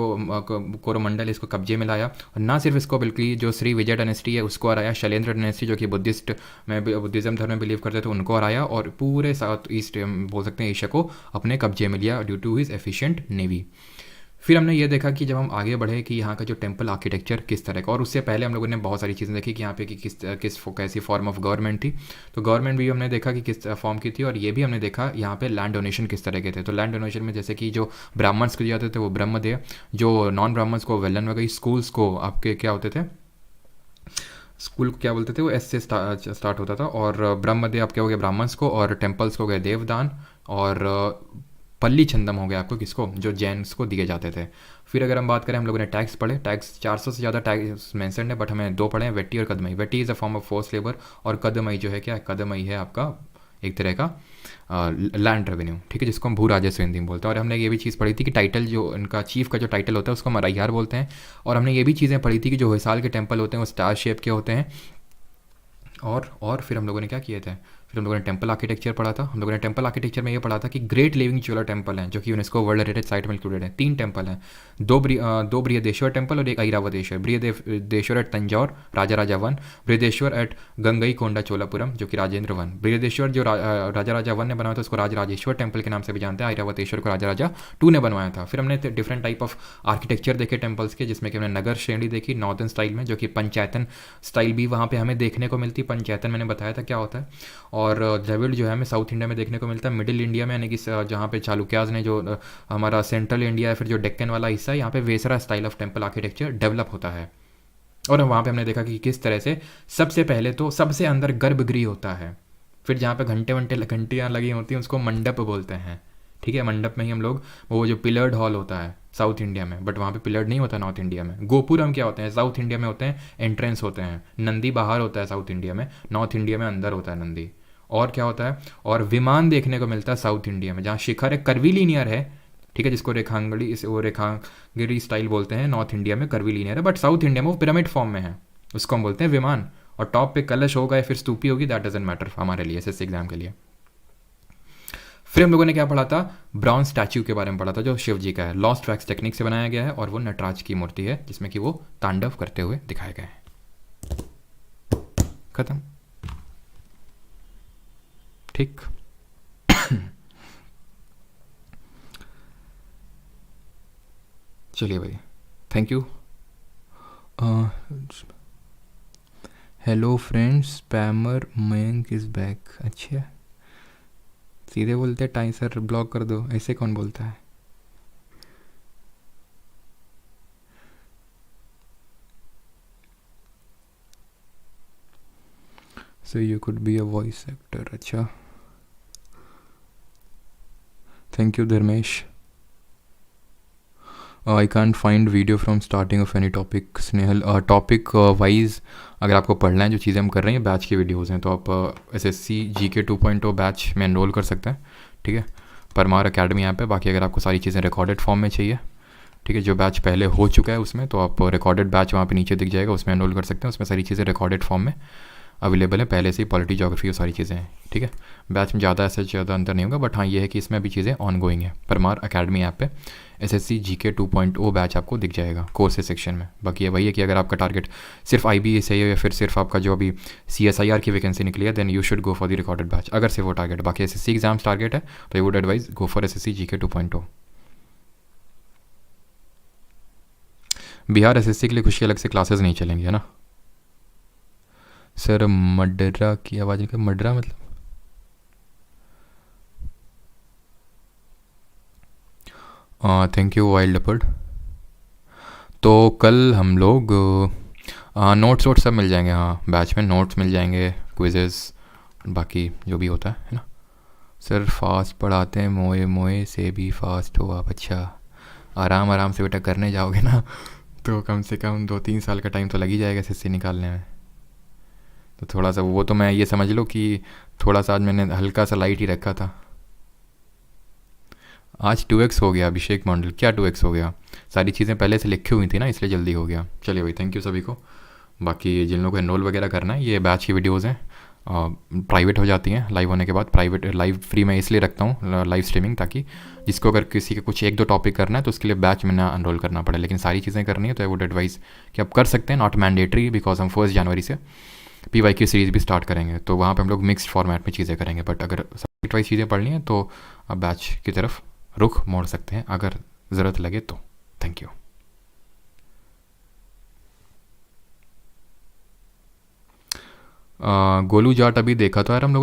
कोरोमंडल, इसको कब्जे में लाया। और ना सिर्फ इसको बल्कि जो श्री विजय डायनेस्टी है उसको हराया, शैलेंद्र डायनेस्टी जो कि बुद्धिज़्म धर्म में बिलीव करते थे उनको हराया, और पूरे साउथ ईस्ट बोल सकते हैं एशिया को अपने कब्जे में लिया due to his efficient navy. फिर हमने ये देखा कि जब हम आगे बढ़े कि यहाँ का जो टेम्पल आर्किटेक्चर किस तरह का, और उससे पहले हम लोगों ने बहुत सारी चीज़ें देखी कि यहाँ पे कि कैसी फॉर्म ऑफ गवर्नमेंट थी। तो गवर्नमेंट भी हमने देखा कि किस फॉर्म की थी, और ये भी हमने देखा यहाँ पे लैंड डोनेशन किस तरह के थे। तो लैंड डोनेशन में जैसे कि जो ब्राह्मण्स को दिए जाते थे वो ब्रह्मदेव, जो नॉन ब्राह्मण्स को वेलन वगैरह, स्कूल्स को आपके क्या होते थे, स्कूल को क्या बोलते थे, वो एस से स्टार्ट होता था। और ब्रह्मदेव आपके हो गए ब्राह्मण्स को, और टेम्पल्स को हो गए देवदान, और पल्ली छंदम हो गया आपको किसको? जो जैन्स को दिए जाते थे। फिर अगर हम बात करें, हम लोगों ने टैक्स पढ़े, टैक्स 400 से ज़्यादा टैक्स मैंसन है, बट हमें 2 पढ़े हैं, वेट्टी और kadamai. Vetti is a form of force labour, और कदमई जो है क्या? कदमई है आपका एक तरह का लैंड रेवेन्यू, ठीक है, जिसको हम भू राजस्व हिंदी में बोलते हैं। और हमने ये भी चीज़ पढ़ी थी कि टाइटल जो इनका चीफ का जो टाइटल होता है उसको मरैयार बोलते हैं। और हमने ये भी चीज़ें पढ़ी थी कि जो होयसाल के टेम्पल होते हैं वो स्टार शेप के होते हैं। और फिर हम लोगों ने क्या किए थे? फिर हम लोगों ने टेम्पल आर्किटेक्चर पढ़ा था। हम लोगों ने टेम्पल आर्किटेक्चर में ये पढ़ा था कि ग्रेट लिविंग ज्वेलर टेम्पल हैं जो कि यूनेस्को वर्ल्ड हेरिटेज साइट में इंक्लूडेड है। 3 टेम्पल हैं, दो बृहदेश्वर टेम्पल और एक ऐरावतेश्वर। बृहदेश्वर एट तंजौर राजा राजा वन, बृहदेश्वर एट गंगई कोंडा चोलापुरम जो कि राजेंद्र वन। बृहदेश्वर जो राजा राजा वन ने बनवाया था उसको राजराजेश्वर टेम्पल के नाम से भी जानते हैं। ऐरावतेश्वर को राजा राजा टू ने बनवाया था। फिर हमने डिफरेंट टाइप ऑफ आर्किटेक्चर देखे टेम्पल्स के, जिसमें कि हमने नगर श्रेणी देखी नॉर्दर्न स्टाइल में, जो कि पंचायतन स्टाइल भी वहाँ पे हमें देखने को मिलती। पंचायतन मैंने बताया था क्या होता है। और द्रविड़ जो है हमें साउथ इंडिया में देखने को मिलता है। मिडिल इंडिया में यानी कि जहाँ पे चालुक्याज ने जो हमारा सेंट्रल इंडिया या फिर जो डेक्कन वाला हिस्सा है, यहाँ पे vesara style of temple architecture develop होता है। और वहाँ पे हमने देखा कि किस तरह से सबसे पहले तो सबसे अंदर गर्भगृह होता है, फिर जहाँ पे घंटियाँ लगी होती हैं उसको मंडप बोलते हैं। ठीक है, मंडप में ही हम लोग वो जो पिलर्ड हॉल होता है साउथ इंडिया में, बट वहाँ पे पिलर्ड नहीं होता नॉर्थ इंडिया में। गोपुरम क्या होते हैं साउथ इंडिया में होते हैं, एंट्रेंस होते हैं। नंदी बाहर होता है साउथ इंडिया में, नॉर्थ इंडिया में अंदर होता है नंदी। और क्या होता है, और विमान देखने को मिलता है साउथ इंडिया में, जहाँ शिखर है कर्वीलीनियर है। ठीक है, जिसको रेखांगिरी स्टाइल बोलते हैं, नॉर्थ इंडिया में कर्वीलीनियर है, बट साउथ इंडिया में वो पिरामिड फॉर्म में है, उसको हम बोलते हैं विमान। और टॉप पे कलश होगा या फिर स्तूपी होगी, दैट डजंट मैटर हमारे लिए एसएससी एग्जाम के लिए। फिर हम लोगों ने क्या पढ़ा था, ब्रॉन्ज स्टैच्यू के बारे में पढ़ा था जो शिव जी का है, लॉस्ट वैक्स टेक्निक से बनाया गया है और वो नटराज की मूर्ति है जिसमें कि वो तांडव करते हुए दिखाए गए हैं। खत्म। ठीक। चलिए भाई, thank you. Hello friends, spammer Mayank is back. अच्छा, सीधे बोलते टाइम सर ब्लॉक कर दो, ऐसे कौन बोलता है? So you could be a voice actor. अच्छा, thank you Dharmesh. I can't find video from starting of any topic. Snehal, topic wise अगर आपको पढ़ना है जो चीज़ें हम कर रहे हैं, बैच की वीडियोज़ हैं, तो आप एसएससी जीके 2.0 बैच में एनरोल कर सकते हैं। ठीक है, परमार अकेडमी ऐप है। बाकी अगर आपको सारी चीज़ें रिकॉर्डेड फॉर्म में चाहिए, ठीक है, जो बैच पहले हो चुका है उसमें, तो आप रिकॉर्डेड बैच वहाँ पे नीचे दिख जाएगा, उसमें एनरोल कर सकते हैं। उसमें सारी चीज़ें रिकॉर्डेड फॉर्म में अवेलेबल है पहले से ही, पॉलिटी ज्योग्राफी और सारी चीज़ें हैं। ठीक है, बैच में ज़्यादा ऐसे ज़्यादा अंतर नहीं होगा, बट हाँ ये है कि इसमें अभी चीज़ें ऑन गोइंग है। परमार अकेडमी ऐप पे एसएससी जीके 2.0 बैच आपको दिख जाएगा कोर्सेज सेक्शन में। बाकी ये वही है कि अगर आपका टारगेट सिर्फ IBA से है या फिर सिर्फ आपका जो अभी CSIR की वैकेंसी निकली है, then you should go for the recorded batch, अगर सिर्फ वो टारगेट। बाकी एसएससी एग्जाम्स टारगेट है तो I would advise go for SSC GK 2.0। Bihar SSC के लिए कुछ अलग से क्लासेस नहीं चलेंगी, है ना सर? मडरा की आवाज़ निकल, मडरा मतलब थैंक यू वाइल्ड लेपर्ड। तो कल हम लोग नोट्स वोट्स सब मिल जाएंगे। हाँ, बैच में नोट्स मिल जाएंगे, क्विजेस, बाकी जो भी होता है ना। सर फास्ट पढ़ाते हैं, मोए मोए से भी फास्ट हो आप। अच्छा, आराम आराम से बेटा करने जाओगे ना तो कम से कम 2-3 साल का टाइम तो लग ही जाएगा एसएससी निकालने में। तो थोड़ा सा वो तो मैं ये समझ लो कि थोड़ा सा आज मैंने हल्का सा लाइट ही रखा था। आज 2x हो गया अभिषेक मंडल। क्या 2x हो गया? सारी चीज़ें पहले से लिखी हुई थी ना, इसलिए जल्दी हो गया। चलिए भाई, थैंक यू सभी को। बाकी जिन लोगों को एनरोल वगैरह करना है, ये बैच की वीडियोज़ हैं, प्राइवेट हो जाती हैं लाइव होने के बाद। प्राइवेट लाइव फ्री में इसलिए रखता हूँ लाइव स्ट्रीमिंग, ताकि जिसको अगर किसी का कुछ 1-2 टॉपिक करना है तो उसके लिए बैच में ना एनरोल करना पड़े। लेकिन सारी चीज़ें करनी है तो आई वुड एडवाइस कि आप कर सकते हैं, नॉट मैंडेटरी, बिकॉज हम 1 जनवरी से PYQ सीरीज़ भी स्टार्ट करेंगे, तो वहाँ पे हम लोग मिक्स्ड फॉर्मेट में चीज़ें करेंगे। बट अगर सब्जेक्ट वाइज चीज़ें पढ़नी है तो आप बैच की तरफ रुख मोड़ सकते हैं अगर ज़रूरत लगे तो। Thank you. गोलू जाट अभी देखा था यार हम लोग